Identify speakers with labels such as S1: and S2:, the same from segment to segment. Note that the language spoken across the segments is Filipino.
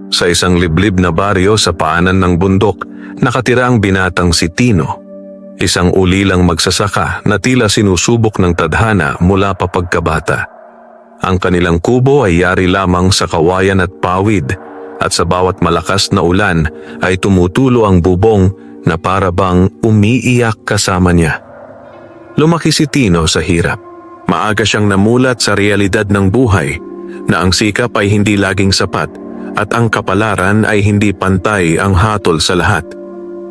S1: Sa isang liblib na baryo sa paanan ng bundok, nakatira ang binatang si Tino. Isang ulilang magsasaka na tila sinusubok ng tadhana mula pa pagkabata. Ang kanilang kubo ay yari lamang sa kawayan at pawid, at sa bawat malakas na ulan ay tumutulo ang bubong na para bang umiiyak kasama niya. Lumaki si Tino sa hirap. Maaga siyang namulat sa realidad ng buhay, na ang sikap ay hindi laging sapat at ang kapalaran ay hindi pantay ang hatol sa lahat.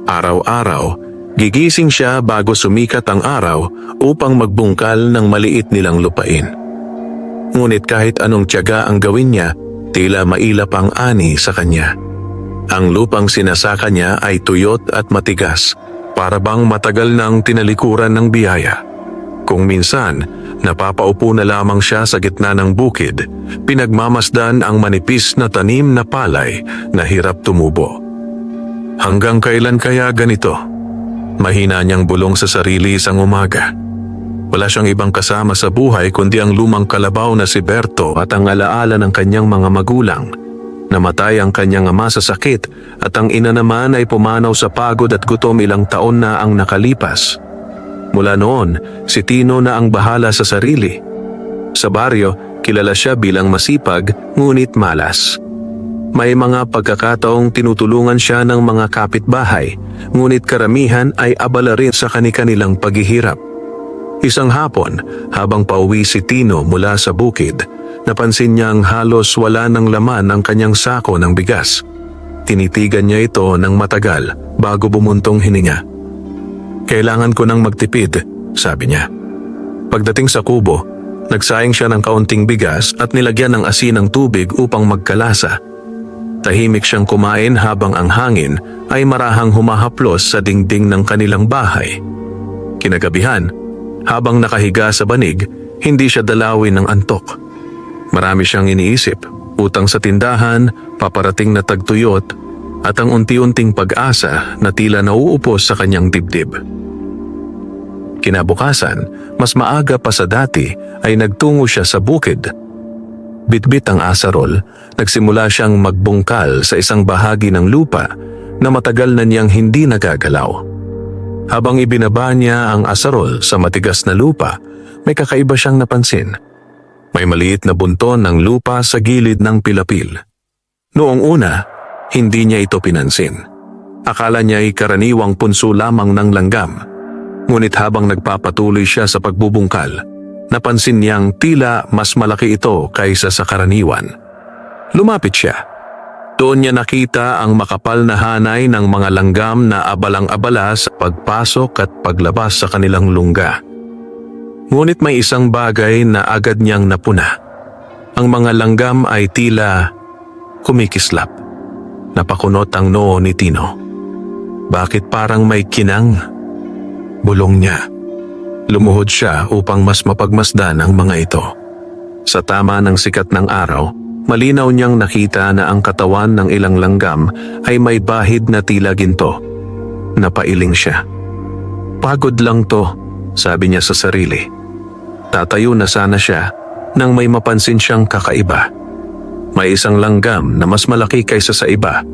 S1: Araw-araw, gigising siya bago sumikat ang araw upang magbungkal ng maliit nilang lupain. Ngunit kahit anong tiyaga ang gawin niya, tila mailap ang ani sa kanya. Ang lupang sinasaka niya ay tuyot at matigas, para bang matagal nang tinalikuran ng biyaya. Kung minsan, napapaupo na lamang siya sa gitna ng bukid, pinagmamasdan ang manipis na tanim na palay na hirap tumubo. Hanggang kailan kaya ganito? Mahina niyang bulong sa sarili isang umaga. Wala siyang ibang kasama sa buhay kundi ang lumang kalabaw na si Berto at ang alaala ng kanyang mga magulang. Namatay ang kanyang ama sa sakit at ang ina naman ay pumanaw sa pagod at gutom ilang taon na ang nakalipas. Mula noon, si Tino na ang bahala sa sarili. Sa baryo, kilala siya bilang masipag ngunit malas. May mga pagkakataong tinutulungan siya ng mga kapitbahay, ngunit karamihan ay abala rin sa kani-kanilang paghihirap. Isang hapon, habang pauwi si Tino mula sa bukid, napansin niyang halos wala ng laman ang kanyang sako ng bigas. Tinitigan niya ito ng matagal bago bumuntong hininga. "Kailangan ko nang magtipid," sabi niya. Pagdating sa kubo, nagsayang siya ng kaunting bigas at nilagyan ng asin ng tubig upang magkalasa. Tahimik siyang kumain habang ang hangin ay marahang humahaplos sa dingding ng kanilang bahay. Kinagabihan, habang nakahiga sa banig, hindi siya dalawin ng antok. Marami siyang iniisip, utang sa tindahan, paparating na tagtuyot, at ang unti-unting pag-asa na tila nauupos sa kanyang dibdib. Kinabukasan, mas maaga pa sa dati ay nagtungo siya sa bukid. Bitbit ang asarol, nagsimula siyang magbungkal sa isang bahagi ng lupa na matagal na niyang hindi nagagalaw. Habang ibinaba niya ang asarol sa matigas na lupa, may kakaiba siyang napansin. May maliit na bunton ng lupa sa gilid ng pilapil. Noong una, hindi niya ito pinansin. Akala niya ay karaniwang punso lamang ng langgam. Ngunit habang nagpapatuloy siya sa pagbubungkal, napansin niyang tila mas malaki ito kaysa sa karaniwan. Lumapit siya. Doon niya nakita ang makapal na hanay ng mga langgam na abalang-abala sa pagpasok at paglabas sa kanilang lungga. Ngunit may isang bagay na agad niyang napuna. Ang mga langgam ay tila kumikislap. Napakunot ang noo ni Tino. "Bakit parang may kinang?" bulong niya. Lumuhod siya upang mas mapagmasdan ang mga ito. Sa tama ng sikat ng araw, malinaw niyang nakita na ang katawan ng ilang langgam ay may bahid na tila ginto. Napailing siya. "Pagod lang to," sabi niya sa sarili. Tatayo na sana siya nang may mapansin siyang kakaiba. May isang langgam na mas malaki kaysa sa iba,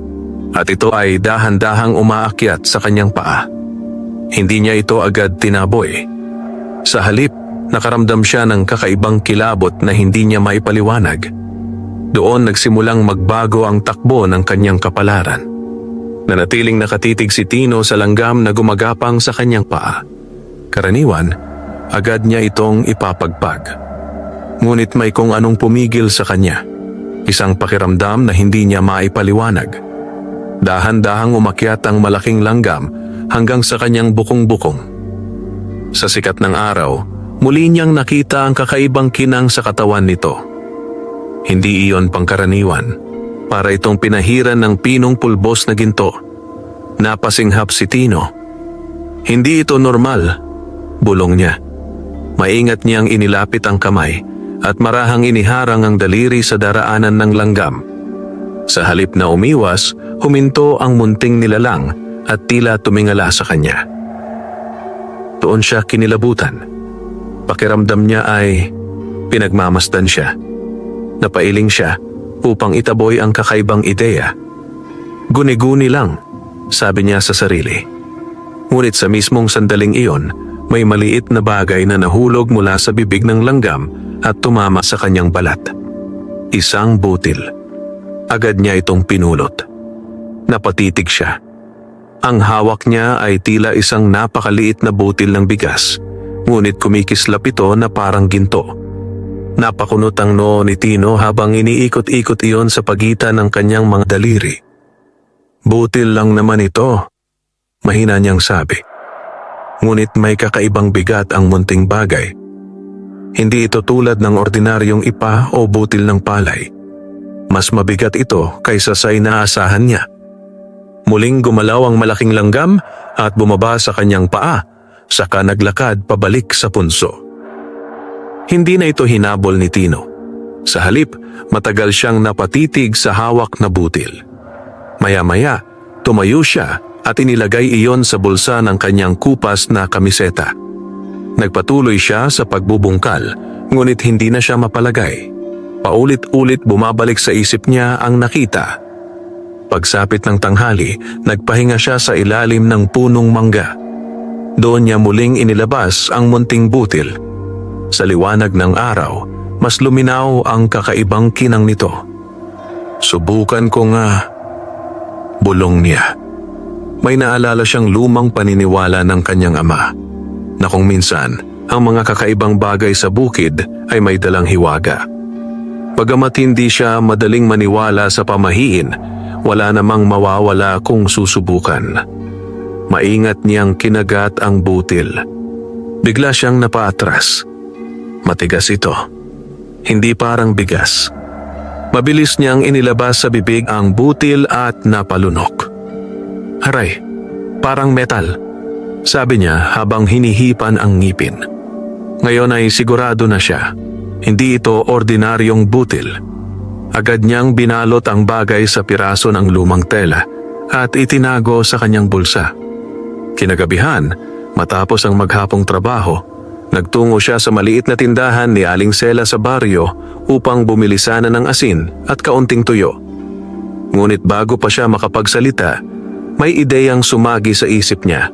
S1: at ito ay dahan-dahang umaakyat sa kanyang paa. Hindi niya ito agad tinaboy. Sa halip, nakaramdam siya ng kakaibang kilabot na hindi niya maipaliwanag. Doon nagsimulang magbago ang takbo ng kanyang kapalaran. Nanatiling nakatitig si Tino sa langgam na gumagapang sa kanyang paa. Karaniwan, agad niya itong ipapagpag. Ngunit may kung anong pumigil sa kanya. Isang pakiramdam na hindi niya maipaliwanag. Dahan-dahang umakyat ang malaking langgam hanggang sa kanyang bukong-bukong. Sa sikat ng araw, muli niyang nakita ang kakaibang kinang sa katawan nito. Hindi iyon pangkaraniwan. Para itong pinahiran ng pinong pulbos na ginto. Napasinghap si Tino. "Hindi ito normal," bulong niya. Maingat niyang inilapit ang kamay at marahang iniharang ang daliri sa daraanan ng langgam. Sa halip na umiwas, huminto ang munting nilalang at tila tumingala sa kanya. Doon siya kinilabutan. Pakiramdam niya ay pinagmamasdan siya. Napailing siya upang itaboy ang kakaibang ideya. Guni-guni lang, sabi niya sa sarili. Ngunit sa mismong sandaling iyon, may maliit na bagay na nahulog mula sa bibig ng langgam at tumama sa kanyang balat. Isang butil. Agad niya itong pinulot. Napatitig siya. Ang hawak niya ay tila isang napakaliit na butil ng bigas, ngunit kumikislap ito na parang ginto. Napakunot ang noo ni Tino habang iniikot-ikot iyon sa pagitan ng kanyang mga daliri. Butil lang naman ito, mahina niyang sabi. Ngunit may kakaibang bigat ang munting bagay. Hindi ito tulad ng ordinaryong ipa o butil ng palay. Mas mabigat ito kaysa sa inaasahan niya. Muling gumalaw ang malaking langgam at bumaba sa kanyang paa, saka naglakad pabalik sa punso. Hindi na ito hinabol ni Tino. Sa halip, matagal siyang napatitig sa hawak na butil. Maya-maya, tumayo siya at inilagay iyon sa bulsa ng kanyang kupas na kamiseta. Nagpatuloy siya sa pagbubungkal, ngunit hindi na siya mapalagay. Paulit-ulit bumabalik sa isip niya ang nakita. Pagsapit ng tanghali, nagpahinga siya sa ilalim ng punong mangga. Doon niya muling inilabas ang munting butil. Sa liwanag ng araw, mas luminaw ang kakaibang kinang nito. Subukan ko nga, bulong niya. May naalala siyang lumang paniniwala ng kanyang ama, na kung minsan, ang mga kakaibang bagay sa bukid ay may dalang hiwaga. Bagamat hindi siya madaling maniwala sa pamahiin, wala namang mawawala kung susubukan. Maingat niyang kinagat ang butil. Bigla siyang napaatras. Matigas ito. Hindi parang bigas. Mabilis niyang inilabas sa bibig ang butil at napalunok. Haray, parang metal, sabi niya habang hinihipan ang ngipin. Ngayon ay sigurado na siya. Hindi ito ordinaryong butil. Agad niyang binalot ang bagay sa piraso ng lumang tela at itinago sa kanyang bulsa. Kinagabihan, matapos ang maghapong trabaho, nagtungo siya sa maliit na tindahan ni Aling Sela sa baryo upang bumili sana ng asin at kaunting tuyo. Ngunit bago pa siya makapagsalita, may ideyang sumagi sa isip niya.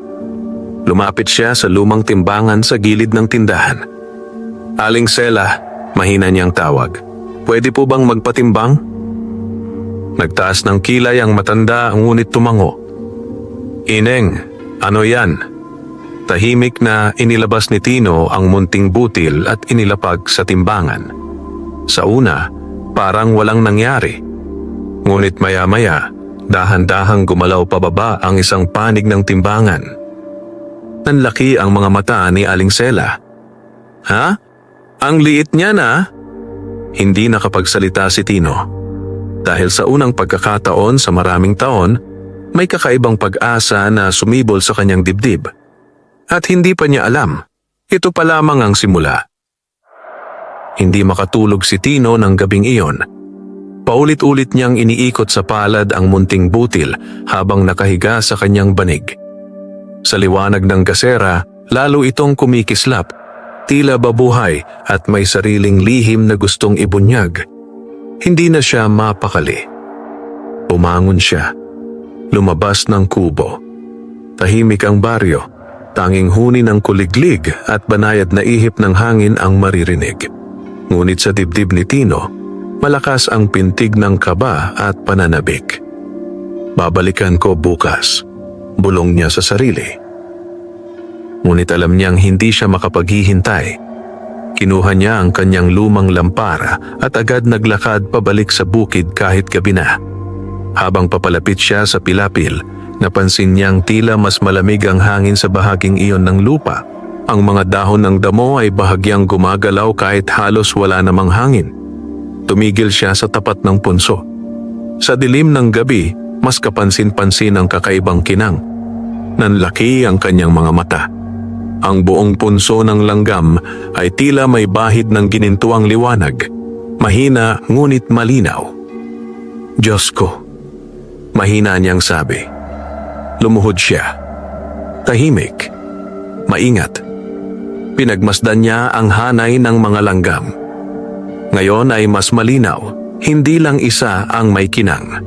S1: Lumapit siya sa lumang timbangan sa gilid ng tindahan. Aling Sela, mahina niyang tawag. Pwede po bang magpatimbang? Nagtaas ng kilay ang matanda ngunit tumango. Ineng, ano yan? Tahimik na inilabas ni Tino ang munting butil at inilapag sa timbangan. Sa una, parang walang nangyari. Ngunit maya-maya, dahan-dahang gumalaw pababa ang isang panig ng timbangan. Nanlaki ang mga mata ni Aling Sela. Ha? Ang liit niya na? Hindi nakapagsalita si Tino. Dahil sa unang pagkakataon sa maraming taon, may kakaibang pag-asa na sumibol sa kanyang dibdib. At hindi pa niya alam, ito pa lamang ang simula. Hindi makatulog si Tino ng gabing iyon. Paulit-ulit niyang iniikot sa palad ang munting butil habang nakahiga sa kanyang banig. Sa liwanag ng gasera, lalo itong kumikislap, tila babuhay at may sariling lihim na gustong ibunyag. Hindi na siya mapakali. Bumangon siya. Lumabas ng kubo. Tahimik ang baryo. Tanging huni ng kuliglig at banayad na ihip ng hangin ang maririnig. Ngunit sa dibdib ni Tino, malakas ang pintig ng kaba at pananabik. Babalikan ko bukas, bulong niya sa sarili. Ngunit alam niyang hindi siya makapaghihintay. Kinuha niya ang kanyang lumang lampara at agad naglakad pabalik sa bukid kahit gabi na. Habang papalapit siya sa pilapil, napansin niyang tila mas malamig ang hangin sa bahaging iyon ng lupa. Ang mga dahon ng damo ay bahagyang gumagalaw kahit halos wala namang hangin. Tumigil siya sa tapat ng punso. Sa dilim ng gabi, mas kapansin-pansin ang kakaibang kinang. Nanlaki ang kanyang mga mata. Ang buong punso ng langgam ay tila may bahid ng ginintuang liwanag. Mahina ngunit malinaw. Diyos ko, mahina niyang sabi. Lumuhod siya. Tahimik. Maingat. Pinagmasdan niya ang hanay ng mga langgam. Ngayon ay mas malinaw, Hindi lang isa ang may kinang.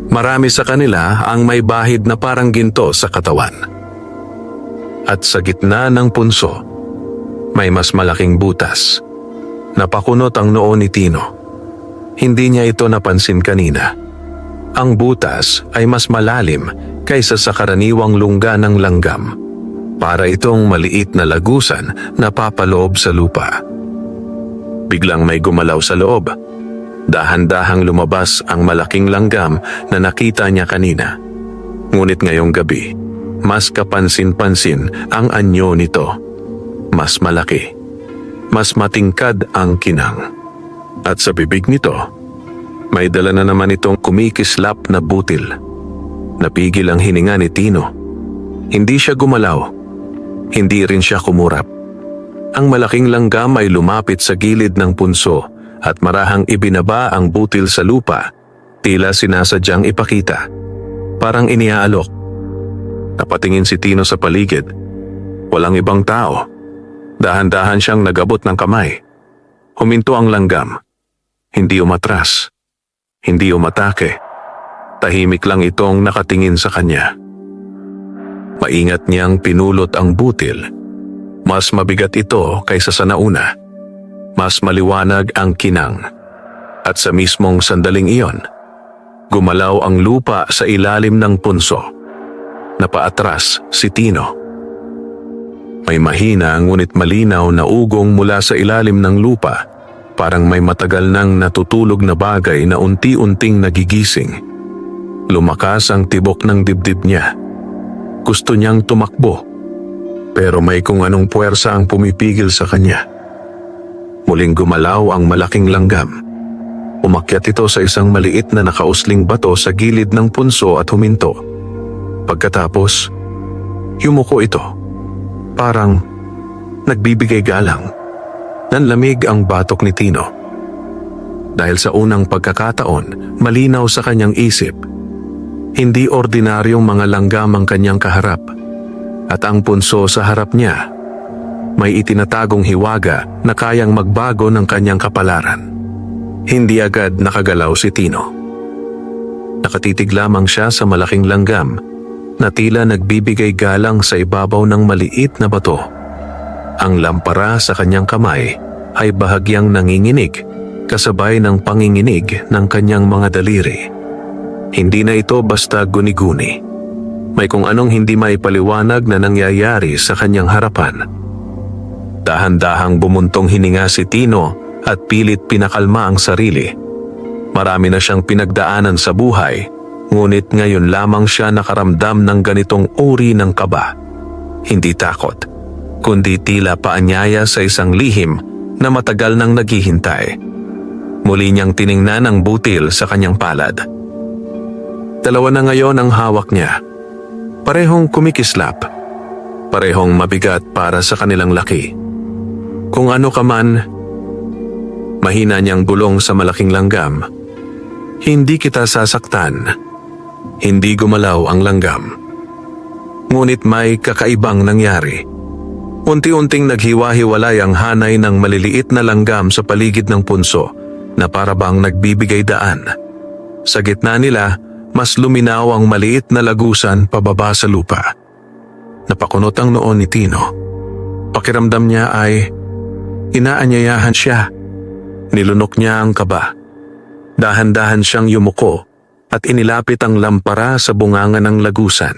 S1: Marami sa kanila ang may bahid na parang ginto sa katawan. At sa gitna ng punso, may mas malaking butas. Napakunot ang noo ni Tino. Hindi niya ito napansin kanina. Ang butas ay mas malalim kaysa sa karaniwang lungga ng langgam. Para itong maliit na lagusan na papaloob sa lupa. Biglang may gumalaw sa loob. Dahan-dahang lumabas ang malaking langgam na nakita niya kanina. Ngunit ngayong gabi, mas kapansin-pansin ang anyo nito. Mas malaki. Mas matingkad ang kinang. At sa bibig nito, may dala na naman itong kumikislap na butil. Napigil ang hininga ni Tino. Hindi siya gumalaw. Hindi rin siya kumurap. Ang malaking langgam ay lumapit sa gilid ng punso at marahang ibinaba ang butil sa lupa, tila sinasadyang ipakita. Parang iniaalok. Napatingin si Tino sa paligid. Walang ibang tao. Dahan-dahan siyang nagabot ng kamay. Huminto ang langgam. Hindi umatras. Hindi umatake. Tahimik lang itong nakatingin sa kanya. Maingat niyang pinulot ang butil. Mas mabigat ito kaysa sa nauna. Mas maliwanag ang kinang. At sa mismong sandaling iyon, gumalaw ang lupa sa ilalim ng punso. Napaatras si Tino. May mahina ngunit malinaw na ugong mula sa ilalim ng lupa. Parang may matagal nang natutulog na bagay na unti-unting nagigising. Lumakas ang tibok ng dibdib niya. Gusto niyang tumakbo. Pero may kung anong puwersa ang pumipigil sa kanya. Muling gumalaw ang malaking langgam. Umakyat ito sa isang maliit na nakausling bato sa gilid ng punso at huminto. Pagkatapos, yumuko ito. Parang nagbibigay galang. Nanlamig ang batok ni Tino. Dahil sa unang pagkakataon, malinaw sa kanyang isip. Hindi ordinaryong mga langgam ang kanyang kaharap. At ang punso sa harap niya, may itinatagong hiwaga na kayang magbago ng kanyang kapalaran. Hindi agad nakagalaw si Tino. Nakatitig lamang siya sa malaking langgam na tila nagbibigay galang sa ibabaw ng maliit na bato. Ang lampara sa kanyang kamay ay bahagyang nanginginig kasabay ng panginginig ng kanyang mga daliri. Hindi na ito basta guni-guni. May kung anong hindi maipaliwanag na nangyayari sa kanyang harapan. Dahan-dahang bumuntong hininga si Tino at pilit pinakalma ang sarili. Marami na siyang pinagdaanan sa buhay, ngunit ngayon lamang siya nakaramdam ng ganitong uri ng kaba. Hindi takot, kundi tila paanyaya sa isang lihim na matagal nang naghihintay. Muli niyang tiningnan ang butil sa kanyang palad. Dalawa na ngayon ang hawak niya. Parehong kumikislap. Parehong mabigat para sa kanilang laki. Kung ano ka man, mahina niyang bulong sa malaking langgam. Hindi kita sasaktan. Hindi gumalaw ang langgam. Ngunit may kakaibang nangyari. Unti-unting naghiwa-hiwalay ang hanay ng maliliit na langgam sa paligid ng punso na para bang nagbibigay daan. Sa gitna nila, mas luminaw ang maliit na lagusan pababa sa lupa. Napakunot ang noo ni Tino. Pakiramdam niya ay inaanyayahan siya. Nilunok niya ang kaba. Dahan-dahan siyang yumuko at inilapit ang lampara sa bunganga ng lagusan.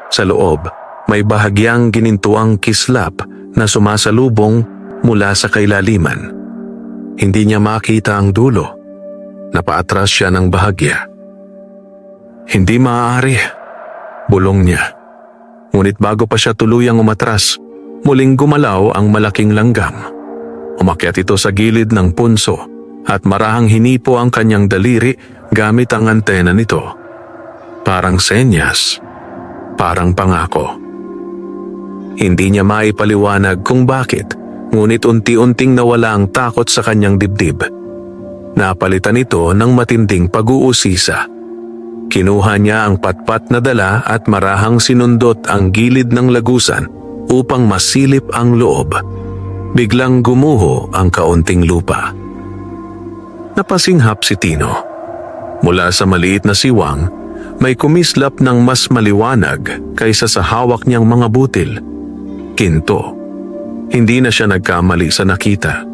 S1: Sa loob, may bahagyang ginintuang kislap na sumasalubong mula sa kailaliman. Hindi niya makita ang dulo. Napaatras siya ng bahagya. Hindi maaari, bulong niya. Ngunit bago pa siya tuluyang umatras, muling gumalaw ang malaking langgam. Umakyat ito sa gilid ng punso at marahang hinipo ang kanyang daliri gamit ang antena nito. Parang senyas, parang pangako. Hindi niya maipaliwanag kung bakit, ngunit unti-unting nawala ang takot sa kanyang dibdib. Napalitan ito ng matinding pag-uusisa. Kinuha niya ang patpat na dala at marahang sinundot ang gilid ng lagusan upang masilip ang loob. Biglang gumuho ang kaunting lupa. Napasinghap si Tino. Mula sa maliit na siwang, may kumislap ng mas maliwanag kaysa sa hawak niyang mga butil. Ginto. Hindi na siya nagkamali sa nakita.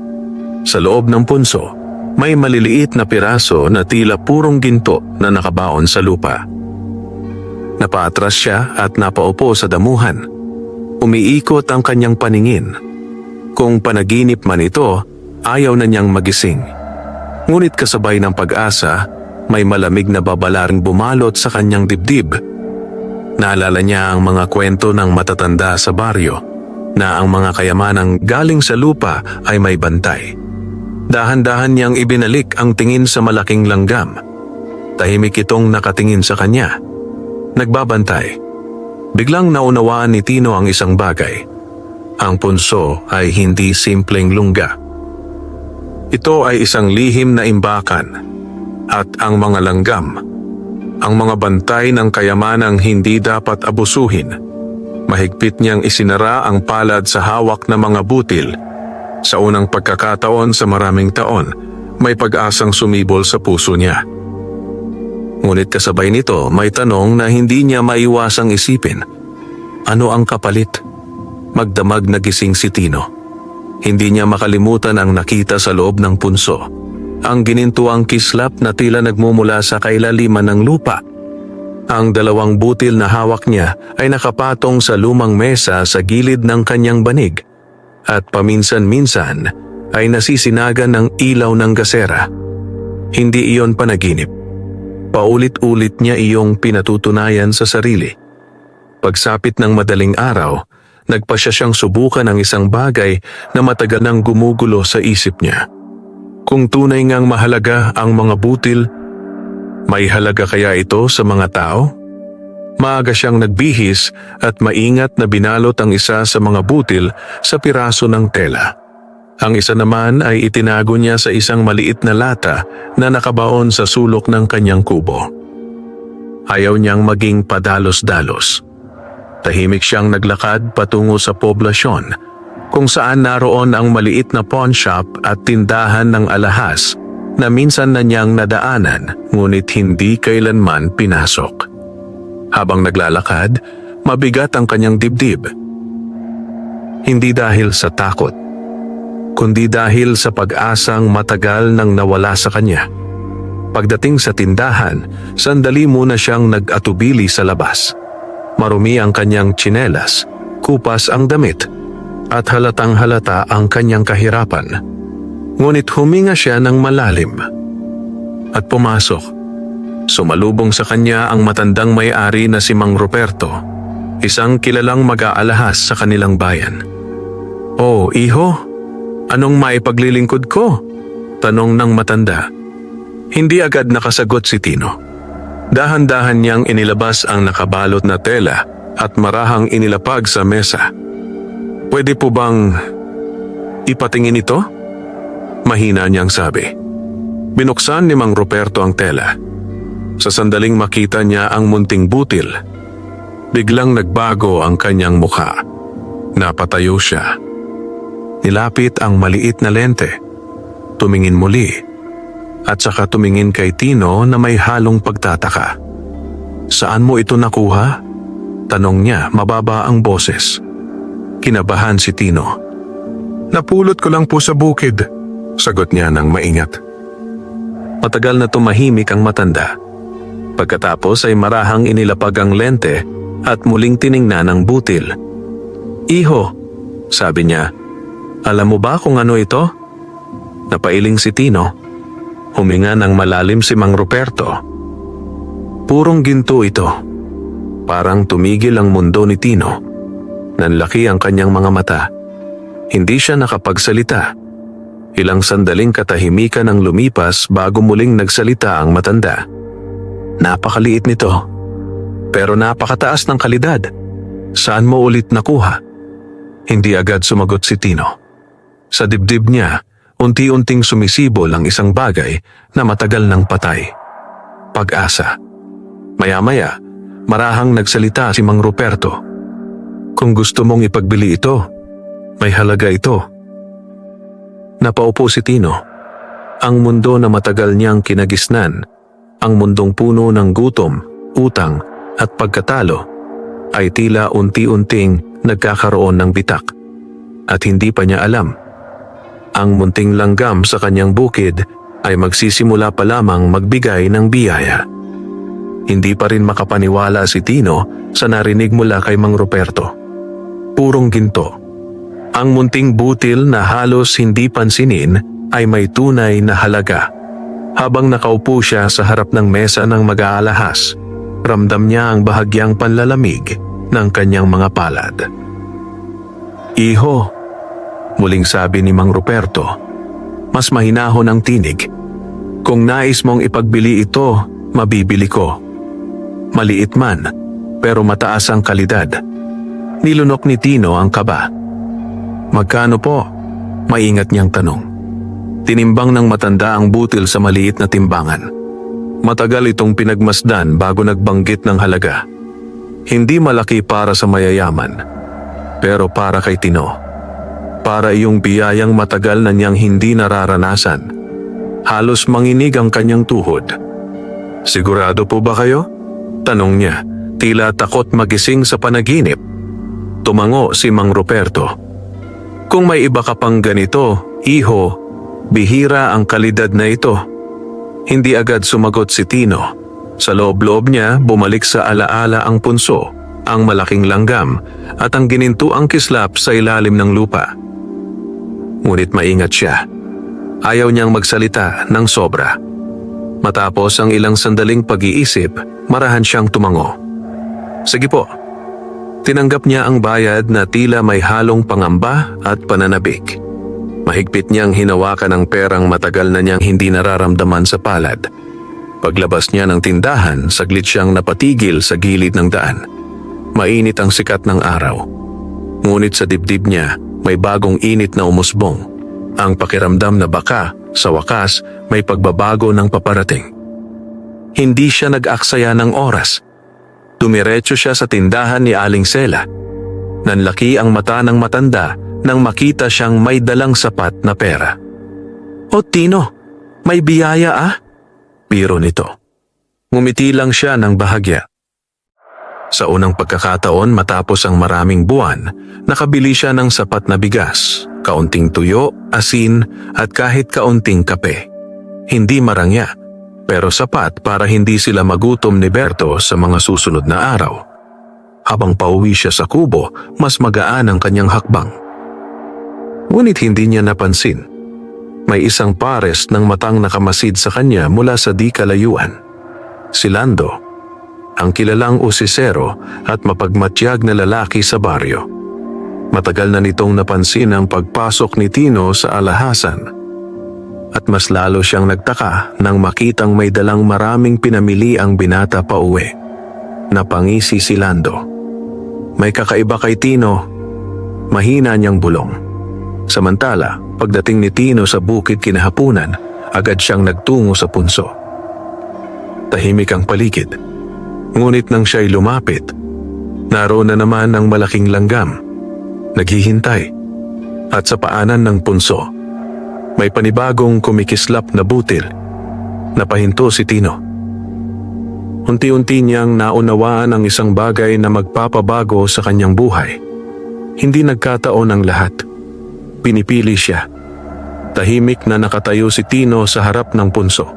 S1: Sa loob ng punso, may maliliit na piraso na tila purong ginto na nakabaon sa lupa. Napaatras siya at napaupo sa damuhan. Umiikot ang kanyang paningin. Kung panaginip man ito, ayaw na niyang magising. Ngunit kasabay ng pag-asa, may malamig na babalaring bumalot sa kanyang dibdib. Naalala niya ang mga kwento ng matatanda sa baryo na ang mga kayamanang galing sa lupa ay may bantay. Dahan-dahan niyang ibinalik ang tingin sa malaking langgam. Tahimik itong nakatingin sa kanya. Nagbabantay. Biglang naunawaan ni Tino ang isang bagay. Ang punso ay hindi simpleng lungga. Ito ay isang lihim na imbakan. At ang mga langgam, ang mga bantay ng kayamanang hindi dapat abusuhin. Mahigpit niyang isinara ang palad sa hawak na mga butil. Sa unang pagkakataon sa maraming taon, may pag-asang sumibol sa puso niya. Ngunit kasabay nito, may tanong na hindi niya maiwasang isipin. Ano ang kapalit? Magdamag na gising si Tino. Hindi niya makalimutan ang nakita sa loob ng punso. Ang ginintuang kislap na tila nagmumula sa kailaliman ng lupa. Ang dalawang butil na hawak niya ay nakapatong sa lumang mesa sa gilid ng kanyang banig at paminsan-minsan ay nasisinagan ng ilaw ng gasera. Hindi iyon panaginip. Paulit-ulit niya iyong pinatutunayan sa sarili. Pagsapit ng madaling araw, nagpasya siyang subukan ang isang bagay na matagal nang gumugulo sa isip niya. Kung tunay ngang mahalaga ang mga butil, may halaga kaya ito sa mga tao? Maaga siyang nagbihis at maingat na binalot ang isa sa mga butil sa piraso ng tela. Ang isa naman ay itinago niya sa isang maliit na lata na nakabaon sa sulok ng kanyang kubo. Ayaw niyang maging padalos-dalos. Tahimik siyang naglakad patungo sa poblasyon, kung saan naroon ang maliit na pawn shop at tindahan ng alahas na minsan na niyang nadaanan ngunit hindi kailanman pinasok. Habang naglalakad, mabigat ang kanyang dibdib. Hindi dahil sa takot, kundi dahil sa pag-asang matagal nang nawala sa kanya. Pagdating sa tindahan, sandali muna siyang nag-atubili sa labas. Marumi ang kanyang tsinelas, kupas ang damit, at halatang halata ang kanyang kahirapan. Ngunit huminga siya ng malalim at pumasok. Sumalubong sa kanya ang matandang may-ari na si Mang Ruperto, isang kilalang mag-aalahas sa kanilang bayan. "Oh, iho, anong maipaglilingkod ko?" tanong ng matanda. Hindi agad nakasagot si Tino. Dahan-dahan niyang inilabas ang nakabalot na tela at marahang inilapag sa mesa. "Pwede po bang ipatingin ito?" mahina niyang sabi. Binuksan ni Mang Ruperto ang tela. Sa sandaling makita niya ang munting butil, biglang nagbago ang kanyang mukha. Napatayo siya. Nilapit ang maliit na lente. Tumingin muli. At saka tumingin kay Tino na may halong pagtataka. "Saan mo ito nakuha?" tanong niya, mababa ang boses. Kinabahan si Tino. "Napulot ko lang po sa bukid," sagot niya ng maingat. Matagal na tumahimik ang matanda. Pagkatapos ay marahang inilapag ang lente at muling tiningnan ang butil. "Iho," sabi niya, "alam mo ba kung ano ito?" Napailing si Tino. Huminga ng malalim si Mang Ruperto. Purong ginto ito. Parang tumigil ang mundo ni Tino. Nanlaki ang kanyang mga mata. Hindi siya nakapagsalita. Ilang sandaling katahimikan ang lumipas bago muling nagsalita ang matanda. "Napakaliit nito. Pero napakataas ng kalidad. Saan mo ulit nakuha?" Hindi agad sumagot si Tino. Sa dibdib niya, unti-unting sumisibol ang isang bagay na matagal nang patay. Pag-asa. Maya-maya, marahang nagsalita si Mang Ruperto. "Kung gusto mong ipagbili ito, may halaga ito." Napaupo si Tino. Ang mundo na matagal niyang kinagisnan, ang mundong puno ng gutom, utang at pagkatalo, ay tila unti-unting nagkakaroon ng bitak. At hindi pa niya alam, ang munting langgam sa kanyang bukid ay magsisimula pa lamang magbigay ng biyaya. Hindi pa rin makapaniwala si Tino sa narinig mula kay Mang Ruperto. Purong ginto. Ang munting butil na halos hindi pansinin ay may tunay na halaga. Habang nakaupo siya sa harap ng mesa ng mag-aalahas, ramdam niya ang bahagyang panlalamig ng kanyang mga palad. "Iho," muling sabi ni Mang Ruperto, mas mahinahon ang tinig. "Kung nais mong ipagbili ito, mabibili ko. Maliit man, pero mataas ang kalidad." Nilunok ni Tino ang kaba. "Magkano po?" maingat niyang tanong. Tinimbang ng matanda ang butil sa maliit na timbangan. Matagal itong pinagmasdan bago nagbanggit ng halaga. Hindi malaki para sa mayayaman, pero para kay Tino. Para iyong biyayang matagal na niyang hindi nararanasan. Halos manginig ang kanyang tuhod. "Sigurado po ba kayo?" tanong niya, tila takot magising sa panaginip. Tumango si Mang Ruperto. "Kung may iba ka pang ganito, iho, bihira ang kalidad na ito." Hindi agad sumagot si Tino. Sa loob-loob niya, bumalik sa alaala ang punso, ang malaking langgam, at ang ginintuang kislap sa ilalim ng lupa. Ngunit maingat siya. Ayaw niyang magsalita ng sobra. Matapos ang ilang sandaling pag-iisip, marahan siyang tumango. "Sige po." Tinanggap niya ang bayad na tila may halong pangamba at pananabik. Mahigpit niyang hinawakan ang perang matagal na niyang hindi nararamdaman sa palad. Paglabas niya ng tindahan, saglit siyang napatigil sa gilid ng daan. Mainit ang sikat ng araw. Ngunit sa dibdib niya, may bagong init na umusbong. Ang pakiramdam na baka, sa wakas, may pagbabago ng paparating. Hindi siya nag-aksaya ng oras. Dumiretso siya sa tindahan ni Aling Sela. Nanlaki ang mata ng matanda nang makita siyang may dalang sapat na pera. "O Tino, may biyaya ah?" biro nito. Ngumiti lang siya ng bahagya. Sa unang pagkakataon matapos ang maraming buwan, nakabili siya ng sapat na bigas, kaunting tuyo, asin at kahit kaunting kape. Hindi marangya, pero sapat para hindi sila magutom ni Berto sa mga susunod na araw. Habang pauwi siya sa kubo, mas magaan ang kanyang hakbang. Ngunit hindi niya napansin. May isang pares ng matang nakamasid sa kanya mula sa di kalayuan. Si Lando, ang kilalang usisero at mapagmatyag na lalaki sa baryo. Matagal na nitong napansin ang pagpasok ni Tino sa alahasan. At mas lalo siyang nagtaka nang makitang may dalang maraming pinamili ang binata pa uwi. Napangisi si Lando. May kakaiba kay Tino, mahina niyang bulong. Samantala, pagdating ni Tino sa bukid kinahapunan, agad siyang nagtungo sa punso. Tahimik ang paligid. Ngunit nang siya'y lumapit, naroon na naman ang malaking langgam. Naghihintay. At sa paanan ng punso, may panibagong kumikislap na butil. Napahinto si Tino. Unti-unti niyang naunawaan ang isang bagay na magpapabago sa kanyang buhay. Hindi nagkataon ang lahat. Pinipili siya. Tahimik na nakatayo si Tino sa harap ng punso.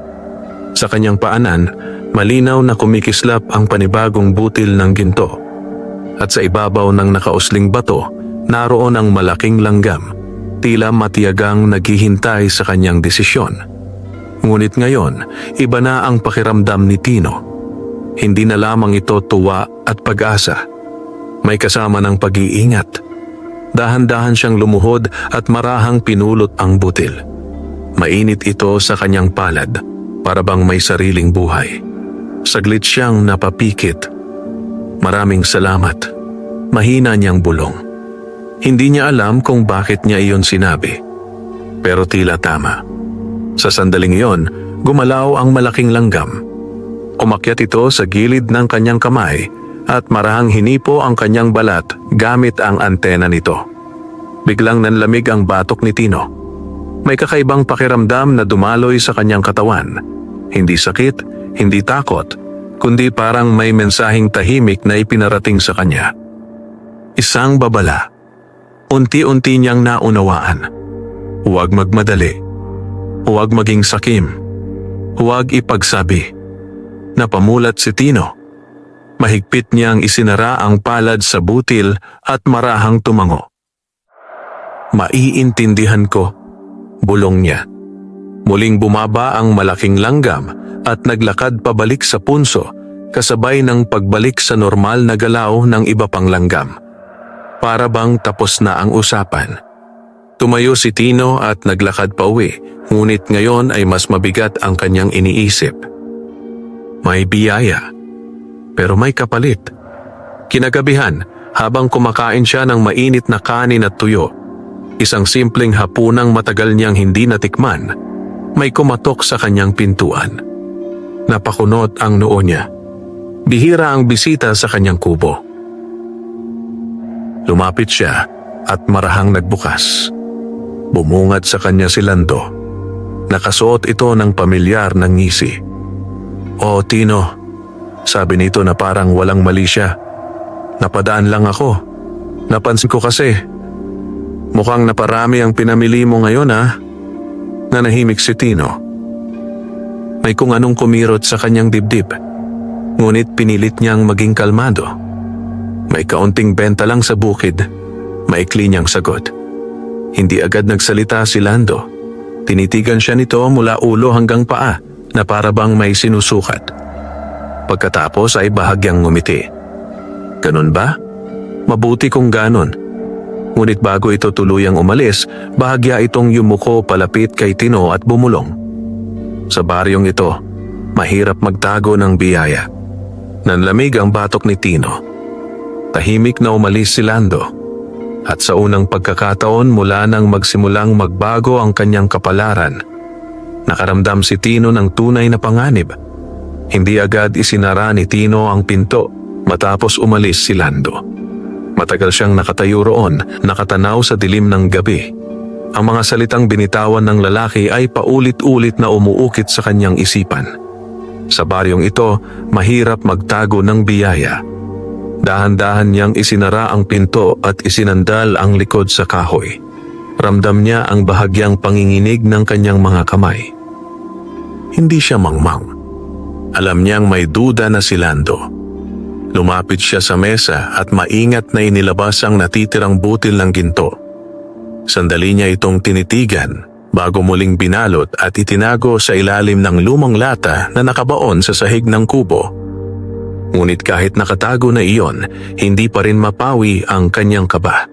S1: Sa kanyang paanan, malinaw na kumikislap ang panibagong butil ng ginto. At sa ibabaw ng nakausling bato, naroon ang malaking langgam, tila matiyagang naghihintay sa kanyang desisyon. Ngunit ngayon, iba na ang pakiramdam ni Tino. Hindi na lamang ito tuwa at pag-asa. May kasama ng pag-iingat. Dahan-dahan siyang lumuhod at marahang pinulot ang butil. Mainit ito sa kanyang palad, para bang may sariling buhay. Saglit siyang napapikit. "Maraming salamat." Mahina niyang bulong. Hindi niya alam kung bakit niya iyon sinabi. Pero tila tama. Sa sandaling iyon, gumalaw ang malaking langgam. Umakyat ito sa gilid ng kanyang kamay at marahang hinipo ang kanyang balat gamit ang antena nito. Biglang nanlamig ang batok ni Tino. May kakaibang pakiramdam na dumaloy sa kanyang katawan. Hindi sakit, hindi takot, kundi parang may mensaheng tahimik na ipinarating sa kanya. Isang babala. Unti-unti niyang naunawaan. Huwag magmadali. Huwag maging sakim. Huwag ipagsabi. Napamulat si Tino. Mahigpit niyang isinara ang palad sa butil at marahang tumango. Maiintindihan ko, bulong niya. Muling bumaba ang malaking langgam at naglakad pabalik sa punso kasabay ng pagbalik sa normal na galaw ng iba pang langgam. Para bang tapos na ang usapan. Tumayo si Tino at naglakad pa uwi, ngunit ngayon ay mas mabigat ang kanyang iniisip. May biyaya, pero may kapalit. Kinagabihan, habang kumakain siya ng mainit na kanin at tuyo, isang simpleng hapunang matagal niyang hindi natikman, may kumatok sa kanyang pintuan. Napakunot ang noo niya. Bihira ang bisita sa kanyang kubo. Lumapit siya at marahang nagbukas. Bumungad sa kanya si Lando. Nakasuot ito ng pamilyar na ngisi. "O Tino," sabi nito na parang walang mali siya. "Napadaan lang ako. Napansin ko kasi. Mukhang naparami ang pinamili mo ngayon ha." Nanahimik si Tino. May kung anong kumirot sa kanyang dibdib. Ngunit pinilit niyang maging kalmado. May kaunting benta lang sa bukid. Maikli niyang sagot. Hindi agad nagsalita si Lando. Tinitigan siya nito mula ulo hanggang paa na para bang may sinusukat. Pagkatapos ay bahagyang ngumiti. "Ganun ba? Mabuti kung ganon." Ngunit bago ito tuluyang umalis, bahagya itong yumuko palapit kay Tino at bumulong. Sa baryong ito, mahirap magtago ng biyaya. Nanlamig ang batok ni Tino. Tahimik na umalis si Lando. At sa unang pagkakataon mula nang magsimulang magbago ang kanyang kapalaran, nakaramdam si Tino ng tunay na panganib. Hindi agad isinara ni Tino ang pinto matapos umalis si Lando. Matagal siyang nakatayo roon, nakatanaw sa dilim ng gabi. Ang mga salitang binitawan ng lalaki ay paulit-ulit na umuukit sa kanyang isipan. Sa baryong ito, mahirap magtago ng biyaya. Dahan-dahan niyang isinara ang pinto at isinandal ang likod sa kahoy. Ramdam niya ang bahagyang panginginig ng kanyang mga kamay. Hindi siya mangmang. Alam niyang may duda na si Lando. Lumapit siya sa mesa at maingat na inilabas ang natitirang butil ng ginto. Sandali niya itong tinitigan bago muling binalot at itinago sa ilalim ng lumang lata na nakabaon sa sahig ng kubo. Ngunit kahit nakatago na iyon, hindi pa rin mapawi ang kanyang kaba.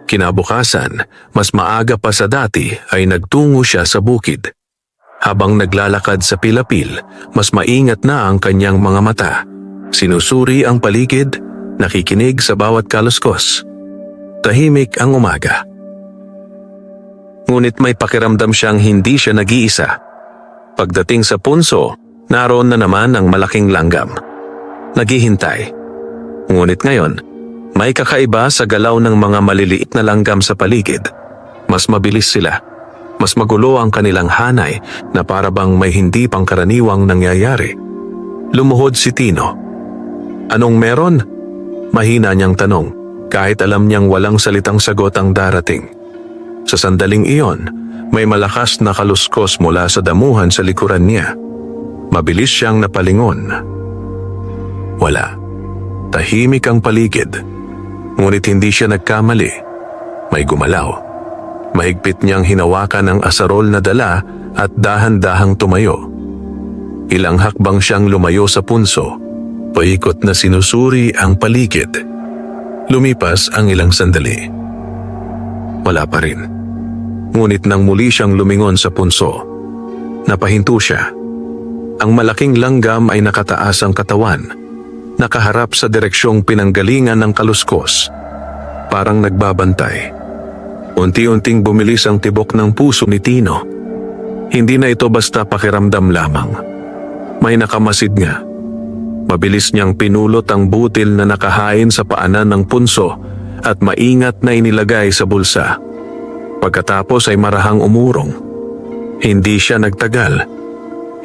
S1: Kinabukasan, mas maaga pa sa dati ay nagtungo siya sa bukid. Habang naglalakad sa pilapil, mas maingat na ang kanyang mga mata. Sinusuri ang paligid, nakikinig sa bawat kaluskos. Tahimik ang umaga. Ngunit may pakiramdam siyang hindi siya nag-iisa. Pagdating sa punso, naroon na naman ang malaking langgam. Naghihintay. Ngunit ngayon, may kakaiba sa galaw ng mga maliliit na langgam sa paligid. Mas mabilis sila. Mas magulo ang kanilang hanay na para bang may hindi pangkaraniwang nangyayari. Lumuhod si Tino. "Anong meron?" Mahina niyang tanong, kahit alam niyang walang salitang sagot ang darating. Sa sandaling iyon, may malakas na kaluskos mula sa damuhan sa likuran niya. Mabilis siyang napalingon. Wala. Tahimik ang paligid. Ngunit hindi siya nagkamali. May gumalaw. Mahigpit niyang hinawakan ang asarol na dala at dahan-dahang tumayo. Ilang hakbang siyang lumayo sa punso. Paikot na sinusuri ang paligid. Lumipas ang ilang sandali. Wala pa rin. Ngunit nang muli siyang lumingon sa punso, napahinto siya. Ang malaking langgam ay nakataas ang katawan, nakaharap sa direksyong pinanggalingan ng kaluskos. Parang nagbabantay. Unti-unting bumilis ang tibok ng puso ni Tino. Hindi na ito basta pakiramdam lamang. May nakamasid nga. Mabilis niyang pinulot ang butil na nakahain sa paanan ng punso at maingat na inilagay sa bulsa. Pagkatapos ay marahang umurong. Hindi siya nagtagal.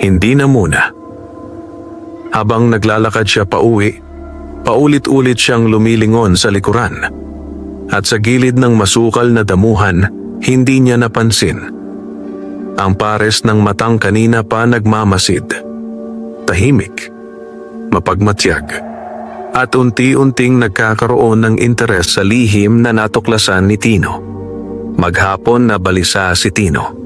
S1: Hindi na muna. Habang naglalakad siya pauwi, paulit-ulit siyang lumilingon sa likuran. At sa gilid ng masukal na damuhan, hindi niya napansin ang pares ng matang kanina pa nagmamasid. Tahimik, mapagmatyag, at unti-unting nagkakaroon ng interes sa lihim na natuklasan ni Tino. Maghapon na balisa si Tino.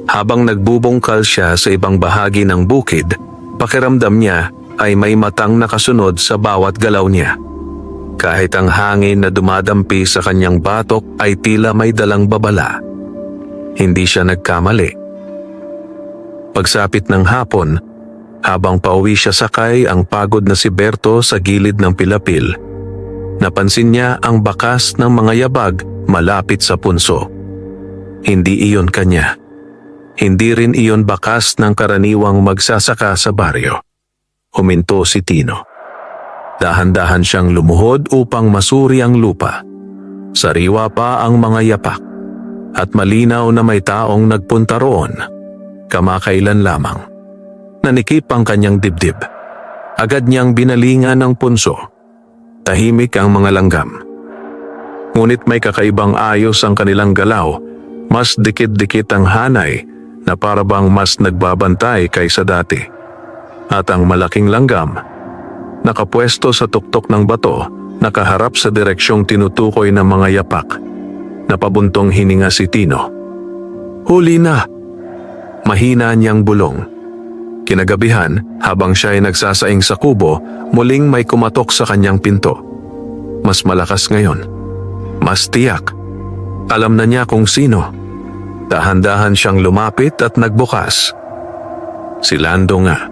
S1: Habang nagbubungkal siya sa ibang bahagi ng bukid, pakiramdam niya ay may matang nakasunod sa bawat galaw niya. Kahit ang hangin na dumadampi sa kanyang batok ay tila may dalang babala. Hindi siya nagkamali. Pagsapit ng hapon, habang pauwi siya sakay ang pagod na si Berto sa gilid ng pilapil, napansin niya ang bakas ng mga yabag malapit sa punso. Hindi iyon kanya. Hindi rin iyon bakas ng karaniwang magsasaka sa baryo. Huminto si Tino. Dahan-dahan siyang lumuhod upang masuri ang lupa. Sariwa pa ang mga yapak at malinaw na may taong nagpunta roon. Kamakailan lamang. Nanikip ang kanyang dibdib. Agad niyang binalingan ang punso. Tahimik ang mga langgam. Ngunit may kakaibang ayos ang kanilang galaw. Mas dikit-dikit ang hanay na parabang mas nagbabantay kaysa dati. At ang malaking langgam, nakapwesto sa tuktok ng bato, nakaharap sa direksyong tinutukoy ng mga yapak. Napabuntong hininga si Tino. Huli na! Mahina niyang bulong. Kinagabihan, habang siya ay nagsasaing sa kubo, muling may kumatok sa kanyang pinto. Mas malakas ngayon. Mas tiyak. Alam na niya kung sino. Dahan-dahan siyang lumapit at nagbukas. Si Lando nga.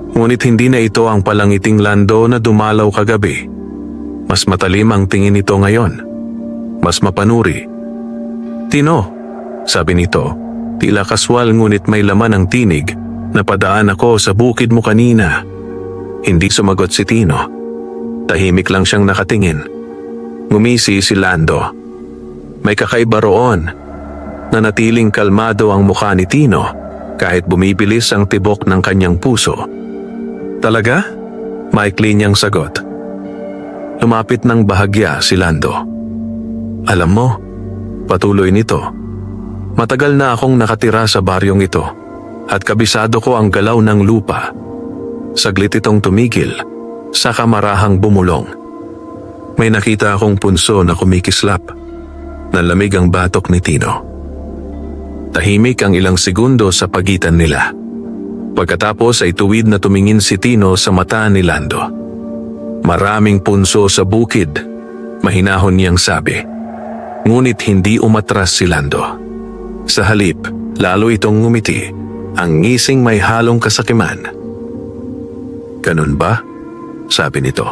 S1: Ngunit hindi na ito ang palangiting Lando na dumalaw kagabi. Mas matalim ang tingin nito ngayon. Mas mapanuri. Tino, sabi nito, tila kaswal ngunit may laman ang tinig. Napadaan ako sa bukid mo kanina. Hindi sumagot si Tino. Tahimik lang siyang nakatingin. Ngumisi si Lando. May kakaiba roon. Nanatiling kalmado ang mukha ni Tino kahit bumibilis ang tibok ng kanyang puso. Talaga? Maikli niyang sagot. Lumapit ng bahagya si Lando. Alam mo, patuloy nito, matagal na akong nakatira sa baryong ito at kabisado ko ang galaw ng lupa. Saglit itong tumigil, saka marahang bumulong. May nakita akong punso na kumikislap. Nalamig ang batok ni Tino. Tahimik ang ilang segundo sa pagitan nila. Pagkatapos ay tuwid na tumingin si Tino sa mata ni Lando. Maraming punso sa bukid, mahinahon niyang sabi. Ngunit hindi umatras si Lando. Sa halip, lalo itong ngumiti, ang ngising may halong kasakiman. Ganun ba? Sabi nito.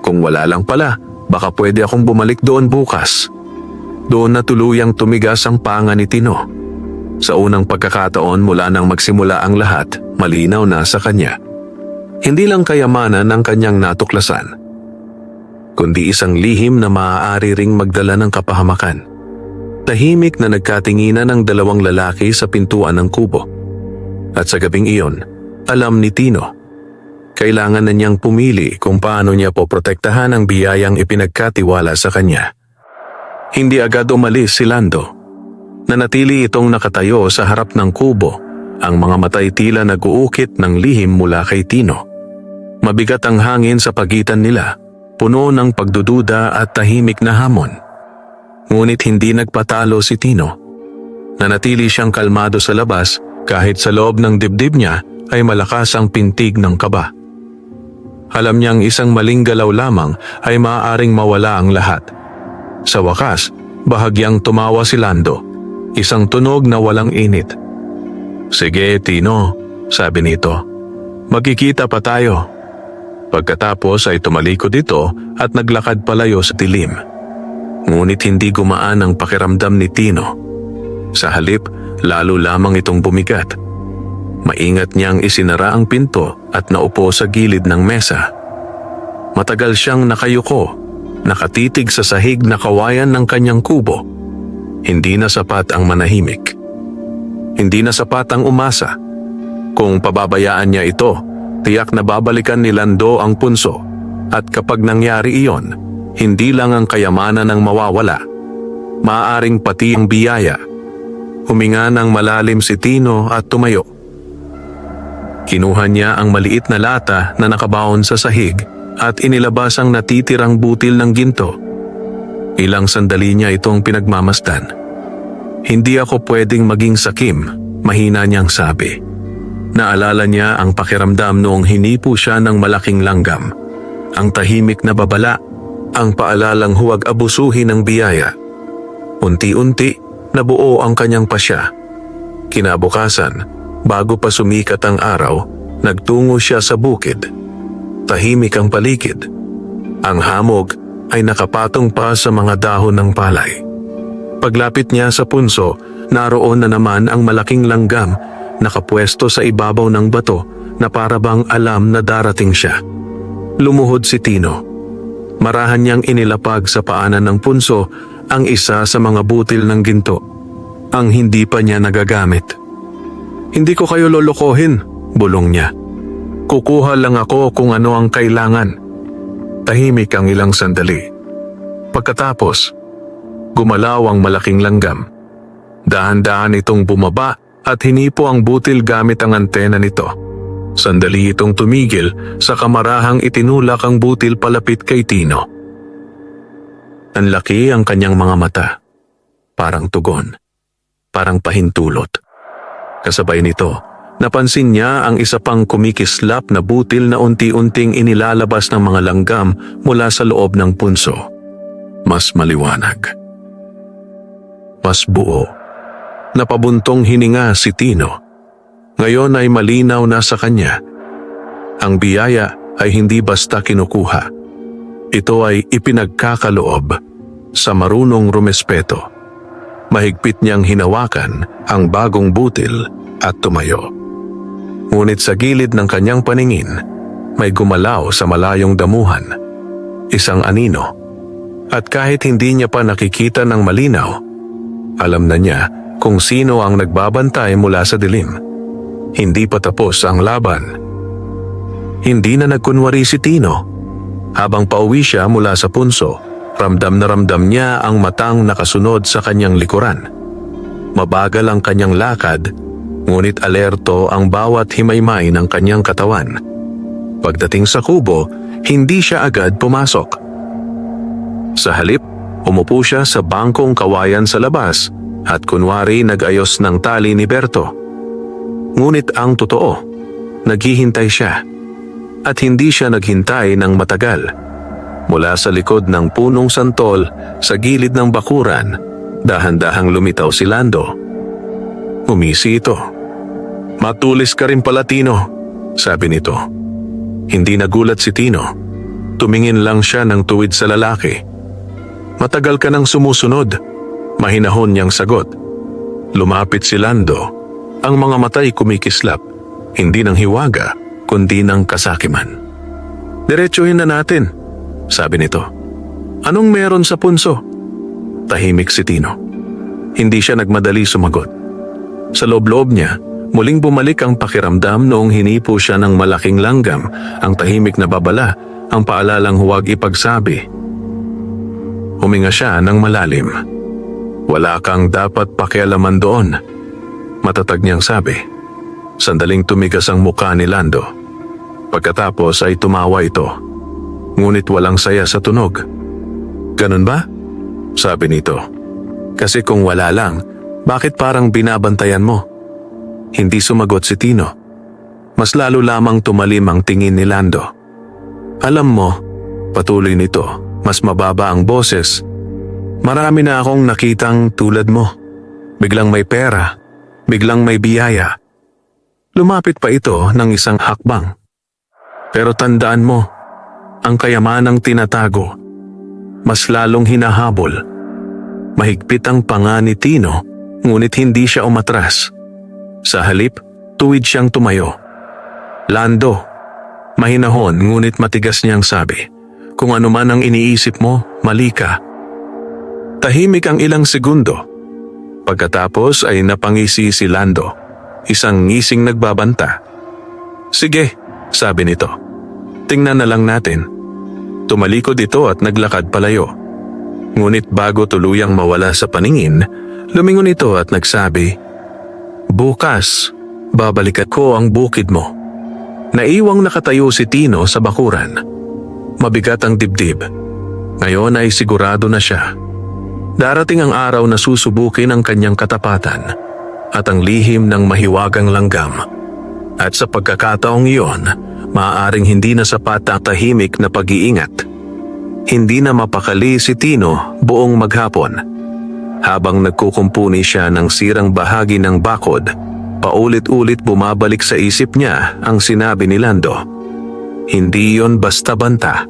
S1: Kung wala lang pala, baka pwede akong bumalik doon bukas. Doon na tuluyang tumigas ang panga ni Tino. Sa unang pagkakataon mula nang magsimula ang lahat, malinaw na sa kanya. Hindi lang kayamanan ang kanyang natuklasan, kundi isang lihim na maaari ring magdala ng kapahamakan. Tahimik na nagkatinginan ang dalawang lalaki sa pintuan ng kubo. At sa gabing iyon, alam ni Tino, kailangan na niyang pumili kung paano niya poprotektahan ang biyayang ipinagkatiwala sa kanya. Hindi agad umalis si Lando. Nanatili itong nakatayo sa harap ng kubo, ang mga matay tila nag-uukit ng lihim mula kay Tino. Mabigat ang hangin sa pagitan nila, puno ng pagdududa at tahimik na hamon. Ngunit hindi nagpatalo si Tino. Nanatili siyang kalmado sa labas kahit sa loob ng dibdib niya ay malakas ang pintig ng kaba. Alam niyang isang maling galaw lamang ay maaaring mawala ang lahat. Sa wakas, bahagyang tumawa si Lando. Isang tunog na walang init. Sige, Tino, sabi nito. Magkikita pa tayo. Pagkatapos ay tumalikod ito at naglakad palayo sa dilim. Ngunit hindi gumaan ang pakiramdam ni Tino. Sa halip, lalo lamang itong bumigat. Maingat niyang isinara ang pinto at naupo sa gilid ng mesa. Matagal siyang nakayuko, nakatitig sa sahig na kawayan ng kanyang kubo. Hindi na sapat ang manahimik. Hindi na sapat ang umasa. Kung pababayaan niya ito, tiyak na babalikan ni Lando ang punso. At kapag nangyari iyon, hindi lang ang kayamanan ang mawawala. Maaaring pati ang biyaya. Huminga ng malalim si Tino at tumayo. Kinuha niya ang maliit na lata na nakabaon sa sahig at inilabas ang natitirang butil ng ginto. Ilang sandali niya itong pinagmamasdan. Hindi ako pwedeng maging sakim, mahina niyang sabi. Naalala niya ang pakiramdam noong hinipo siya ng malaking langgam. Ang tahimik na babala, ang paalalang huwag abusuhin ng biyaya. Unti-unti, nabuo ang kanyang pasya. Kinabukasan, bago pa sumikat ang araw, nagtungo siya sa bukid. Tahimik ang paligid. Ang hamog ay nakapatong pa sa mga dahon ng palay. Paglapit niya sa punso, naroon na naman ang malaking langgam nakapwesto sa ibabaw ng bato na parabang alam na darating siya. Lumuhod si Tino. Marahan niyang inilapag sa paanan ng punso ang isa sa mga butil ng ginto, ang hindi pa niya nagagamit. "Hindi ko kayo lolokohin," bulong niya. "Kukuha lang ako kung ano ang kailangan." Tahimik ang ilang sandali. Pagkatapos, gumalaw ang malaking langgam. Dahan-dahan itong bumaba at hinipo ang butil gamit ang antena nito. Sandali itong tumigil sa kamarahang itinulak ang butil palapit kay Tino. Nanlaki ang kanyang mga mata. Parang tugon. Parang pahintulot. Kasabay nito, napansin niya ang isa pang kumikislap na butil na unti-unting inilalabas ng mga langgam mula sa loob ng punso. Mas maliwanag. Mas buo. Napabuntong hininga si Tino. Ngayon ay malinaw na sa kanya. Ang biyaya ay hindi basta kinukuha. Ito ay ipinagkakaloob sa marunong rumespeto. Mahigpit niyang hinawakan ang bagong butil at tumayo. Ngunit sa gilid ng kanyang paningin, may gumalaw sa malayong damuhan. Isang anino. At kahit hindi niya pa nakikita ng malinaw, alam na niya kung sino ang nagbabantay mula sa dilim. Hindi pa tapos ang laban. Hindi na nagkunwari si Tino. Habang pauwi siya mula sa punso, ramdam na ramdam niya ang matang nakasunod sa kanyang likuran. Mabagal ang kanyang lakad, ngunit alerto ang bawat himaymay ng kanyang katawan. Pagdating sa kubo, hindi siya agad pumasok. Sa halip, umupo siya sa bangkong kawayan sa labas at kunwari nag-ayos ng tali ni Berto. Ngunit ang totoo, naghihintay siya. At hindi siya naghintay ng matagal. Mula sa likod ng punong santol sa gilid ng bakuran, dahan-dahang lumitaw si Lando. Umisi ito. "Matulis ka rin pala, Tino," sabi nito. Hindi nagulat si Tino. Tumingin lang siya ng tuwid sa lalaki. "Matagal ka nang sumusunod," mahinahon niyang sagot. Lumapit si Lando. Ang mga mata'y kumikislap, hindi ng hiwaga, kundi ng kasakiman. "Diretsuhin na natin," sabi nito. "Anong meron sa punso?" Tahimik si Tino. Hindi siya nagmadali sumagot. Sa loob-loob niya, muling bumalik ang pakiramdam noong hinipo siya ng malaking langgam, ang tahimik na babala, ang paalalang huwag ipagsabi. Huminga siya ng malalim. "Wala kang dapat pakialaman doon," matatag niyang sabi. Sandaling tumigas ang mukha ni Lando. Pagkatapos ay tumawa ito. Ngunit walang saya sa tunog. "Ganun ba?" sabi nito. "Kasi kung wala lang, bakit parang binabantayan mo?" Hindi sumagot si Tino. Mas lalo lamang tumalim ang tingin ni Lando. "Alam mo," patuloy nito, mas mababa ang boses, "marami na akong nakitang tulad mo. Biglang may pera, biglang may biyaya." Lumapit pa ito ng isang hakbang. "Pero tandaan mo, ang kayamanang tinatago, mas lalong hinahabol." Mahigpit ang panga ni Tino, ngunit hindi siya umatras. Sa halip, tuwid siyang tumayo. "Lando," mahinahon ngunit matigas niyang sabi, "kung ano man ang iniisip mo, mali ka." Tahimik ang ilang segundo. Pagkatapos ay napangisi si Lando, isang ngising nagbabanta. "Sige," sabi nito. "Tingnan na lang natin." Tumalikod ito at naglakad palayo. Ngunit bago tuluyang mawala sa paningin, lumingon ito at nagsabi, "Bukas, babalikan ko ang bukid mo." Naiwang nakatayo si Tino sa bakuran. Mabigat ang dibdib. Ngayon ay sigurado na siya. Darating ang araw na susubukin ang kanyang katapatan at ang lihim ng mahiwagang langgam. At sa pagkakataong iyon, maaaring hindi na sapat ang tahimik na pag-iingat. Hindi na mapakali si Tino buong maghapon. Habang nagkukumpuni siya ng sirang bahagi ng bakod, paulit-ulit bumabalik sa isip niya ang sinabi ni Lando. Hindi yon basta banta.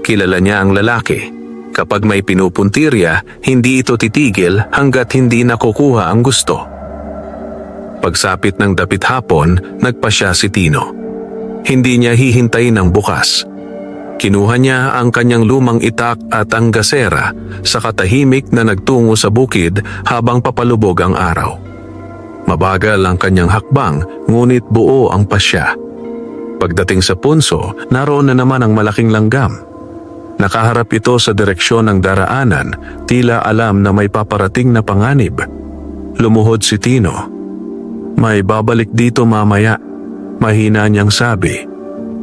S1: Kilala niya ang lalaki. Kapag may pinupuntirya, hindi ito titigil hanggat hindi nakukuha ang gusto. Pagsapit ng dapit hapon, nagpasya si Tino. Hindi niya hihintayin ng bukas. Kinuha niya ang kanyang lumang itak at ang gasera sa katahimik na nagtungo sa bukid habang papalubog ang araw. Mabagal ang kanyang hakbang, ngunit buo ang pasya. Pagdating sa punso, naroon na naman ang malaking langgam. Nakaharap ito sa direksyon ng daraanan, tila alam na may paparating na panganib. Lumuhod si Tino. "May babalik dito mamaya," mahina niyang sabi.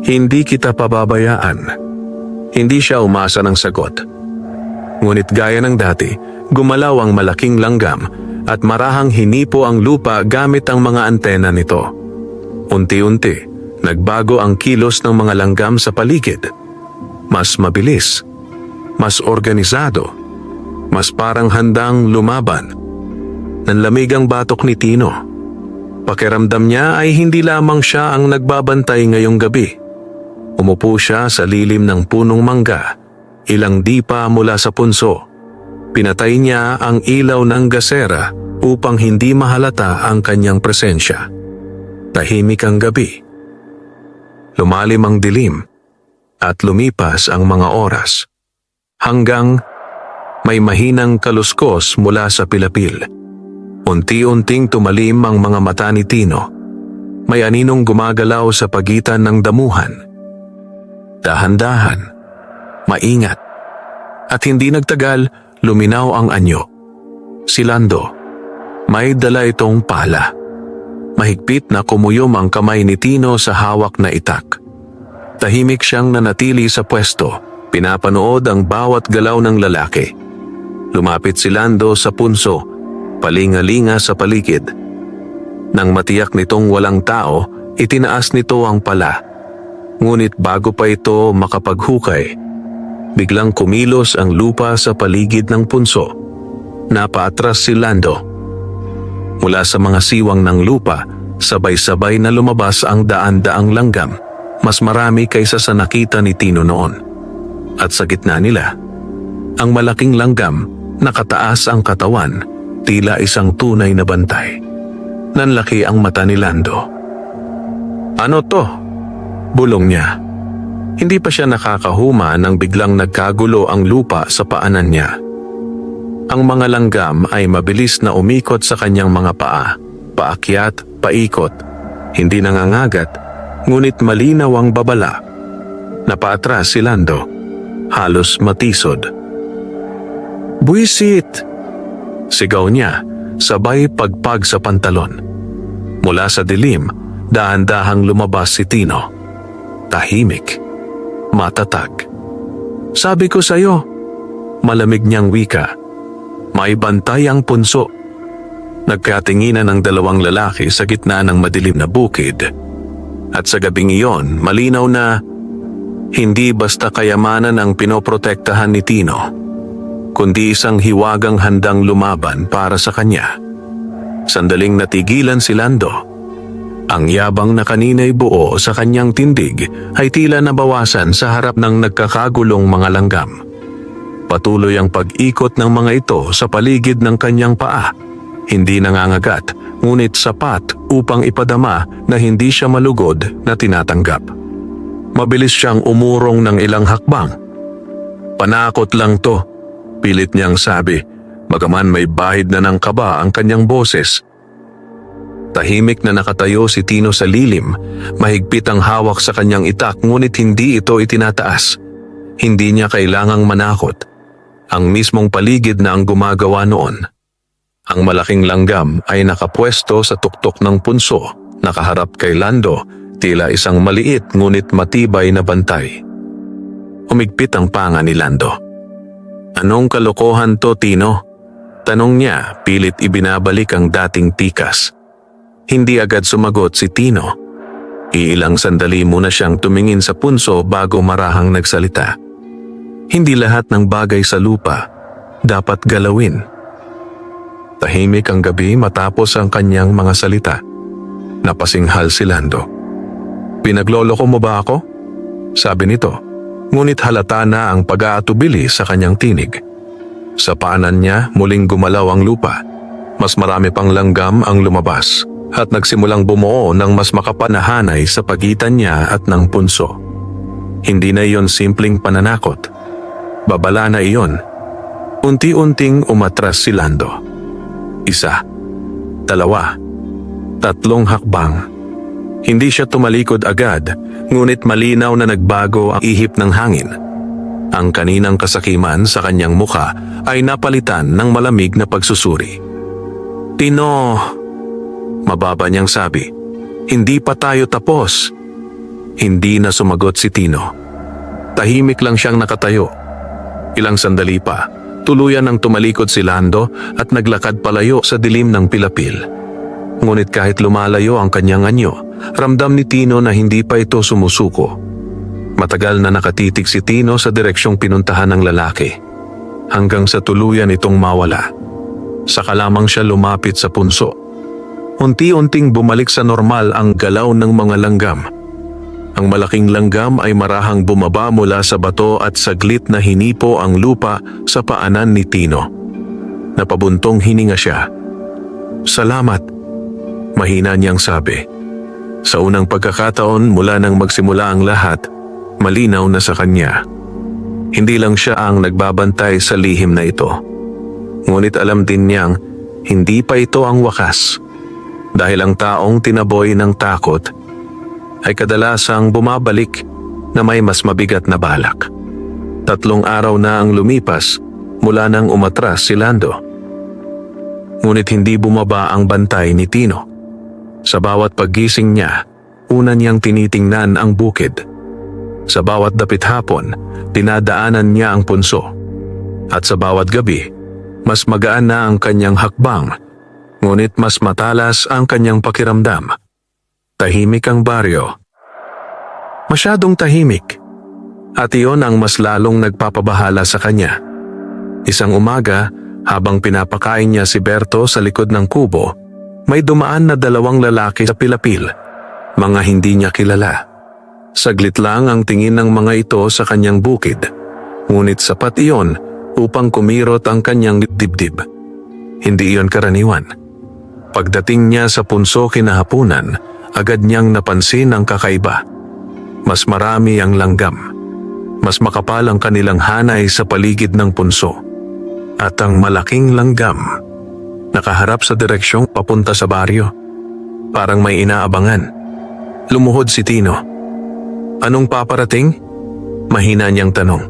S1: "Hindi kita pababayaan." Hindi siya umasa ng sagot. Ngunit gaya ng dati, gumalaw ang malaking langgam at marahang hinipo ang lupa gamit ang mga antena nito. Unti-unti, nagbago ang kilos ng mga langgam sa paligid. Mas mabilis, mas organisado, mas parang handang lumaban. Nanlamig ang batok ni Tino. Pakiramdam niya ay hindi lamang siya ang nagbabantay ngayong gabi. Umupo siya sa lilim ng punong mangga, ilang dipa mula sa punso. Pinatay niya ang ilaw ng gasera upang hindi mahalata ang kanyang presensya. Tahimik ang gabi. Lumalim ang dilim at lumipas ang mga oras. Hanggang may mahinang kaluskos mula sa pilapil. Unti-unting tumalim ang mga mata ni Tino. May aninong gumagalaw sa pagitan ng damuhan. Dahan-dahan, maingat, at hindi nagtagal, luminaw ang anyo. Si Lando, may dala itong pala. Mahigpit na kumuyom ang kamay ni Tino sa hawak na itak. Tahimik siyang nanatili sa pwesto, pinapanood ang bawat galaw ng lalaki. Lumapit si Lando sa punso, palingalinga sa paligid. Nang matiyak nitong walang tao, itinaas nito ang pala. Ngunit bago pa ito makapaghukay, biglang kumilos ang lupa sa paligid ng punso. Napaatras si Lando. Mula sa mga siwang ng lupa, sabay-sabay na lumabas ang daan-daang langgam, mas marami kaysa sa nakita ni Tino noon. At sa gitna nila, ang malaking langgam, nakataas ang katawan, tila isang tunay na bantay. Nanlaki ang mata ni Lando. "Ano to?" bulong niya. Hindi pa siya nakakahuma nang biglang nagkagulo ang lupa sa paanan niya. Ang mga langgam ay mabilis na umikot sa kanyang mga paa, paakyat, paikot, hindi nangangagat, ngunit malinaw ang babala. Napaatras si Lando, halos matisod. "Buwisit!" sigaw niya, sabay pagpag sa pantalon. Mula sa dilim, dahan-dahang lumabas si Tino. Tahimik, matatag. "Sabi ko sa'yo," malamig niyang wika. "May bantay ang punso." Nagkatinginan ang dalawang lalaki sa gitna ng madilim na bukid. At sa gabing iyon, malinaw na hindi basta kayamanan ang pinoprotektahan ni Tino, kundi isang hiwagang handang lumaban para sa kanya. Sandaling natigilan si Lando. Ang yabang na kanina'y buo sa kanyang tindig ay tila nabawasan sa harap ng nagkakagulong mga langgam. Patuloy ang pag-ikot ng mga ito sa paligid ng kanyang paa. Hindi nangangagat, ngunit sapat upang ipadama na hindi siya malugod na tinatanggap. Mabilis siyang umurong ng ilang hakbang. "Panakot lang to," pilit niyang sabi. bagaman may bahid na ng kaba ang kanyang boses. Tahimik na nakatayo si Tino sa lilim, mahigpit ang hawak sa kanyang itak ngunit hindi ito itinataas. Hindi niya kailangang manakot. Ang mismong paligid na ang gumagawa noon. Ang malaking langgam ay nakapwesto sa tuktok ng punso, nakaharap kay Lando, tila isang maliit ngunit matibay na bantay. Humigpit ang panga ni Lando. "Anong kalokohan to, Tino?" Tanong niya, pilit ibinabalik ang dating tikas. Hindi agad sumagot si Tino. Iilang sandali muna siyang tumingin sa punso bago marahang nagsalita. Hindi lahat ng bagay sa lupa dapat galawin. Tahimik ang gabi matapos ang kanyang mga salita. Napasinghal si Lando. "Pinagloloko mo ba ako?" sabi nito, ngunit halata na ang pag-aatubili sa kanyang tinig. Sa paanan niya muling gumalaw ang lupa. Mas marami pang langgam ang lumabas at nagsimulang bumuo ng mas makapal na hanay sa pagitan niya at ng punso. Hindi na iyon simpleng pananakot. Babala na iyon. Unti-unting umatras si Lando. 1, 2, 3 hakbang. Hindi siya tumalikod agad, ngunit malinaw na nagbago ang ihip ng hangin. Ang kaninang kasakiman sa kanyang muka ay napalitan ng malamig na pagsusuri. "Tino," mababa niyang sabi, "hindi pa tayo tapos." Hindi na sumagot si Tino. Tahimik lang siyang nakatayo. Ilang sandali pa, tuluyan nang tumalikod si Lando at naglakad palayo sa dilim ng pilapil. Ngunit kahit lumalayo ang kanyang anyo, ramdam ni Tino na hindi pa ito sumusuko. Matagal na nakatitig si Tino sa direksyong pinuntahan ng lalaki, hanggang sa tuluyan itong mawala. Saka lamang siya lumapit sa punso. Unti-unting bumalik sa normal ang galaw ng mga langgam. Ang malaking langgam ay marahang bumaba mula sa bato at saglit na hinipo ang lupa sa paanan ni Tino. Napabuntong hininga siya. "Salamat," mahina niyang sabi. Sa unang pagkakataon mula nang magsimula ang lahat, malinaw na sa kanya. Hindi lang siya ang nagbabantay sa lihim na ito. Ngunit alam din niyang hindi pa ito ang wakas. Dahil ang taong tinaboy ng takot ay kadalasang bumabalik na may mas mabigat na balak. 3 araw na ang lumipas mula nang umatras si Lando. Ngunit hindi bumaba ang bantay ni Tino. Sa bawat paggising niya, una niyang tinitingnan ang bukid. Sa bawat dapit hapon, dinadaanan niya ang punso. At sa bawat gabi, mas magaan na ang kanyang hakbang, ngunit mas matalas ang kanyang pakiramdam. Tahimik ang baryo. Masyadong tahimik. At iyon ang mas lalong nagpapabahala sa kanya. Isang umaga, habang pinapakain niya si Berto sa likod ng kubo, may dumaan na 2 lalaki sa pilapil, mga hindi niya kilala. Saglit lang ang tingin ng mga ito sa kanyang bukid, ngunit sapat iyon upang kumirot ang kanyang dibdib. Hindi iyon karaniwan. Pagdating niya sa punso kinahapunan, agad niyang napansin ang kakaiba. Mas marami ang langgam. Mas makapal ang kanilang hanay sa paligid ng punso. At ang malaking langgam, nakaharap sa direksyong papunta sa baryo. Parang may inaabangan. Lumuhod si Tino. "Anong paparating?" mahina niyang tanong.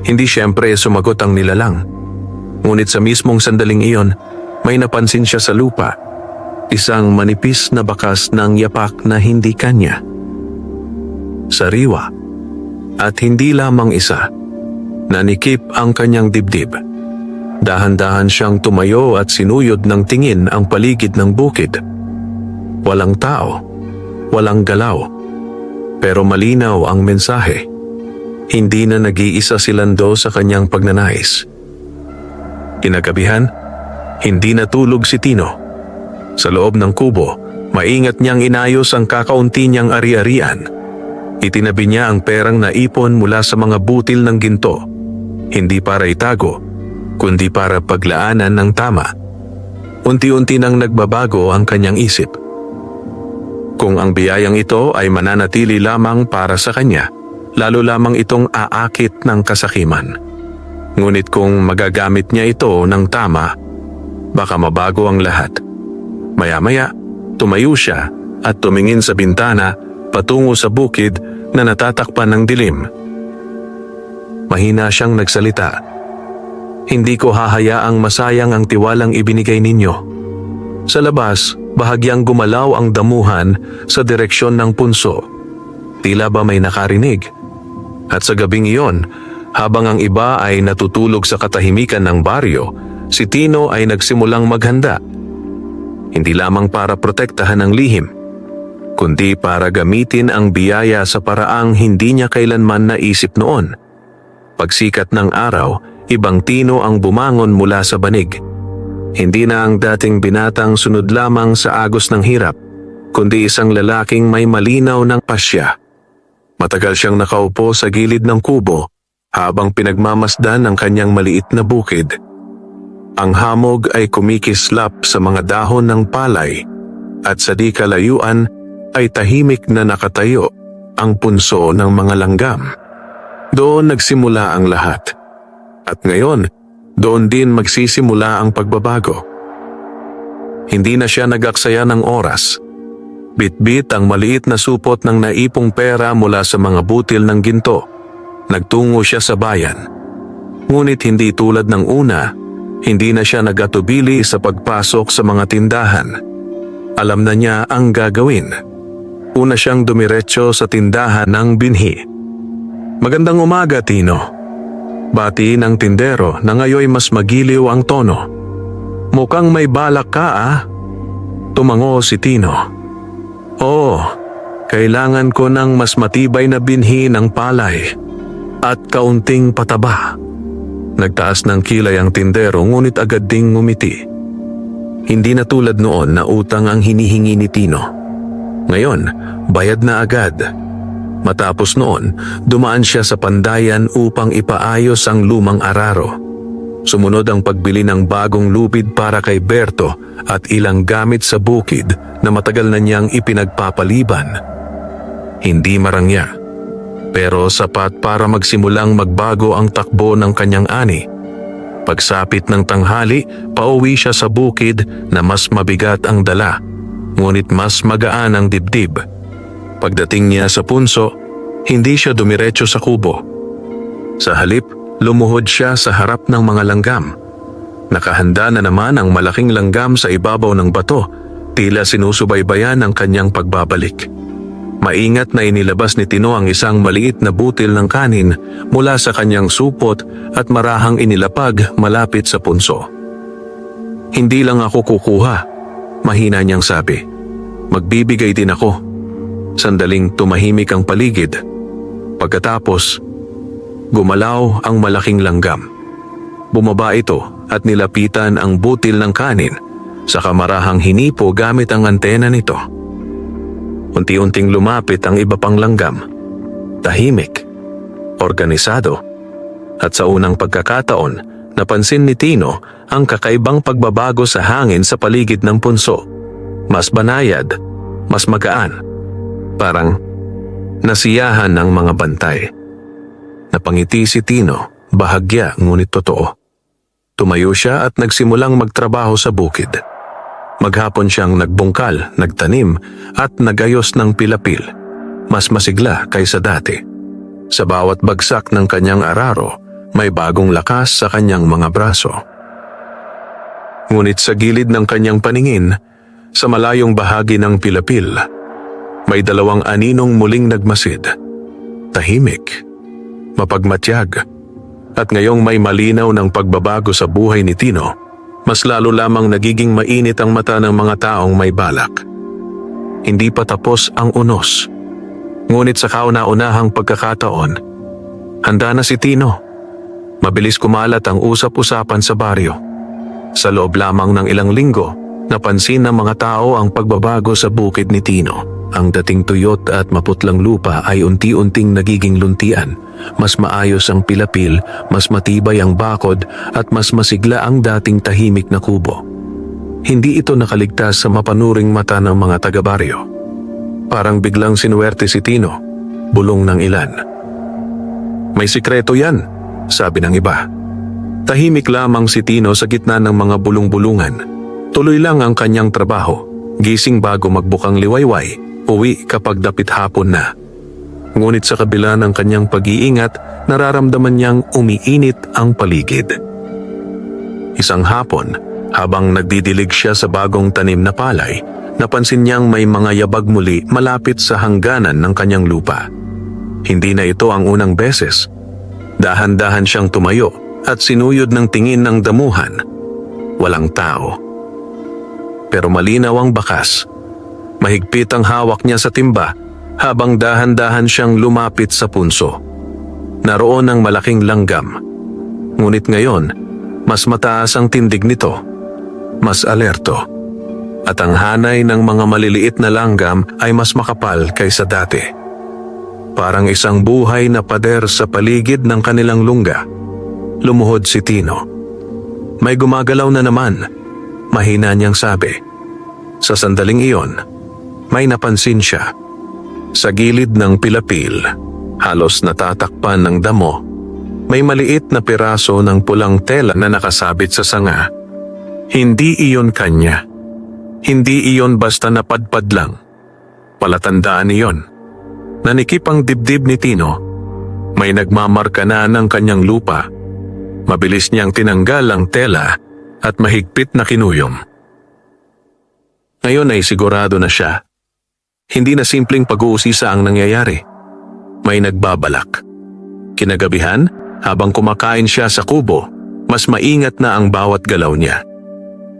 S1: Hindi siyempre sumagot ang nilalang. Ngunit sa mismong sandaling iyon, may napansin siya sa lupa. Isang manipis na bakas ng yapak na hindi kanya. Sariwa. At hindi lamang isa. Nanikip ang kanyang dibdib. Dahan-dahan siyang tumayo at sinuyod ng tingin ang paligid ng bukid. Walang tao. Walang galaw. Pero malinaw ang mensahe. Hindi na nag-iisa si Lando sa kanyang pagnanais. Kinagabihan, hindi natulog si Tino. Sa loob ng kubo, maingat niyang inayos ang kakaunti niyang ari-arian. Itinabi niya ang perang naipon mula sa mga butil ng ginto. Hindi para itago, kundi para paglaanan ng tama. Unti-unti nang nagbabago ang kanyang isip. Kung ang biyayang ito ay mananatili lamang para sa kanya, lalo lamang itong aakit ng kasakiman. Ngunit kung magagamit niya ito ng tama, baka mabago ang lahat. Maya-maya, tumayo siya at tumingin sa bintana patungo sa bukid na natatakpan ng dilim. Mahina siyang nagsalita. Hindi ko hahayaang masayang ang tiwalang ibinigay ninyo. Sa labas, bahagyang gumalaw ang damuhan sa direksyon ng punso. Tila ba may nakarinig? At sa gabing iyon, habang ang iba ay natutulog sa katahimikan ng baryo, si Tino ay nagsimulang maghanda. Hindi lamang para protektahan ang lihim, kundi para gamitin ang biyaya sa paraang hindi niya kailanman naisip noon. Pagsikat ng araw, ibang Tino ang bumangon mula sa banig. Hindi na ang dating binatang sunod lamang sa agos ng hirap, kundi isang lalaking may malinaw ng pasya. Matagal siyang nakaupo sa gilid ng kubo habang pinagmamasdan ang kanyang maliit na bukid. Ang hamog ay kumikislap sa mga dahon ng palay at sa di kalayuan ay tahimik na nakatayo ang punso ng mga langgam. Doon nagsimula ang lahat. At ngayon, doon din magsisimula ang pagbabago. Hindi na siya nag-aksaya ng oras. Bitbit ang maliit na supot ng naipong pera mula sa mga butil ng ginto. Nagtungo siya sa bayan. Ngunit hindi tulad ng una, hindi na siya nag-atubili sa pagpasok sa mga tindahan. Alam na niya ang gagawin. Una siyang dumiretso sa tindahan ng binhi. "Magandang umaga, Tino." Bati ng tindero na ngayoy mas magiliw ang tono. "Mukhang may balak ka ah." Tumango si Tino. "Oo, kailangan ko ng mas matibay na binhi ng palay at kaunting pataba." Nagtaas ng kilay ang tindero ngunit agad ding ngumiti. Hindi na tulad noon na utang ang hinihingi ni Tino. Ngayon, bayad na agad. Matapos noon, dumaan siya sa pandayan upang ipaayos ang lumang araro. Sumunod ang pagbili ng bagong lubid para kay Berto at ilang gamit sa bukid na matagal na niyang ipinagpapaliban. Hindi marangya, pero sapat para magsimulang magbago ang takbo ng kanyang ani. Pagsapit ng tanghali, pauwi siya sa bukid na mas mabigat ang dala, ngunit mas magaan ang dibdib. Pagdating niya sa punso, hindi siya dumiretso sa kubo. Sa halip, lumuhod siya sa harap ng mga langgam. Nakahanda na naman ang malaking langgam sa ibabaw ng bato, tila sinusubaybayan ang kanyang pagbabalik. Maingat na inilabas ni Tino ang isang maliit na butil ng kanin mula sa kanyang supot at marahang inilapag malapit sa punso. "Hindi lang ako kukuha," mahina niyang sabi. "Magbibigay din ako." Sandaling tumahimik ang paligid. Pagkatapos, gumalaw ang malaking langgam. Bumaba ito at nilapitan ang butil ng kanin, saka marahang hinipo gamit ang antena nito. Unti-unting lumapit ang iba pang langgam. Tahimik, organisado, at sa unang pagkakataon, napansin ni Tino ang kakaibang pagbabago sa hangin sa paligid ng punso. Mas banayad, mas magaan. Parang nasiyahan ng mga bantay. Napangiti si Tino, bahagya ngunit totoo. Tumayo siya at nagsimulang magtrabaho sa bukid. Maghapon siyang nagbungkal, nagtanim at nagayos ng pilapil. Mas masigla kaysa dati. Sa bawat bagsak ng kanyang araro, may bagong lakas sa kanyang mga braso. Ngunit sa gilid ng kanyang paningin, sa malayong bahagi ng pilapil, may dalawang aninong muling nagmasid. Tahimik, mapagmatyag, at ngayong may malinaw ng pagbabago sa buhay ni Tino, mas lalo lamang nagiging mainit ang mata ng mga taong may balak. Hindi pa tapos ang unos. Ngunit sa kauna-unahang pagkakataon, handa na si Tino. Mabilis kumalat ang usap-usapan sa baryo. Sa loob lamang ng ilang linggo, napansin ng mga tao ang pagbabago sa bukid ni Tino. Ang dating tuyot at maputlang lupa ay unti-unting nagiging luntian. Mas maayos ang pilapil, mas matibay ang bakod at mas masigla ang dating tahimik na kubo. Hindi ito nakaligtas sa mapanuring mata ng mga taga-baryo. Parang biglang sinuwerte si Tino, bulong ng ilan. "May sikreto yan," sabi ng iba. Tahimik lamang si Tino sa gitna ng mga bulong-bulungan. Tuloy lang ang kanyang trabaho. Gising bago magbukang liwayway, uwi kapag dapit hapon na. Ngunit sa kabila ng kanyang pag-iingat, nararamdaman niyang umiinit ang paligid. Isang hapon, habang nagdidilig siya sa bagong tanim na palay, napansin niyang may mga yabag muli malapit sa hangganan ng kanyang lupa. Hindi na ito ang unang beses. Dahan-dahan siyang tumayo at sinuyod ng tingin ng damuhan. Walang tao. Pero malinaw ang bakas. Mahigpit ang hawak niya sa timba habang dahan-dahan siyang lumapit sa punso. Naroon ang malaking langgam. Ngunit ngayon, mas mataas ang tindig nito. Mas alerto. At ang hanay ng mga maliliit na langgam ay mas makapal kaysa dati. Parang isang buhay na pader sa paligid ng kanilang lungga. Lumuhod si Tino. May gumagalaw na naman. Mahina niyang sabi. Sa sandaling iyon, may napansin siya. Sa gilid ng pilapil, halos natatakpan ng damo, may maliit na piraso ng pulang tela na nakasabit sa sanga. Hindi iyon kanya. Hindi iyon basta napadpad lang. Palatandaan iyon. Nanikip ang dibdib ni Tino. May nagmamarka na ng kanyang lupa. Mabilis niyang tinanggal ang tela at mahigpit na kinuyom. Ngayon ay sigurado na siya. Hindi na simpleng pag-uusisa ang nangyayari. May nagbabalak. Kinagabihan, habang kumakain siya sa kubo, mas maingat na ang bawat galaw niya.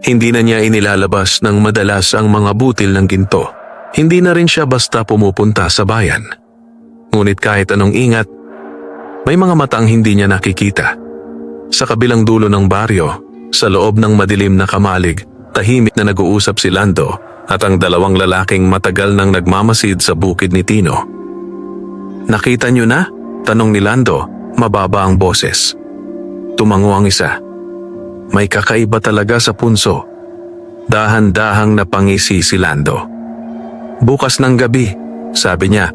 S1: Hindi na niya inilalabas ng madalas ang mga butil ng ginto. Hindi na rin siya basta pumupunta sa bayan. Ngunit kahit anong ingat, may mga matang hindi niya nakikita. Sa kabilang dulo ng baryo, sa loob ng madilim na kamalig, tahimik na nag-uusap si Lando at ang dalawang lalaking matagal nang nagmamasid sa bukid ni Tino. Nakita niyo na? Tanong ni Lando, mababa ang boses. Tumango ang isa. May kakaiba talaga sa punso. Dahan-dahang napangisi si Lando. Bukas ng gabi, sabi niya,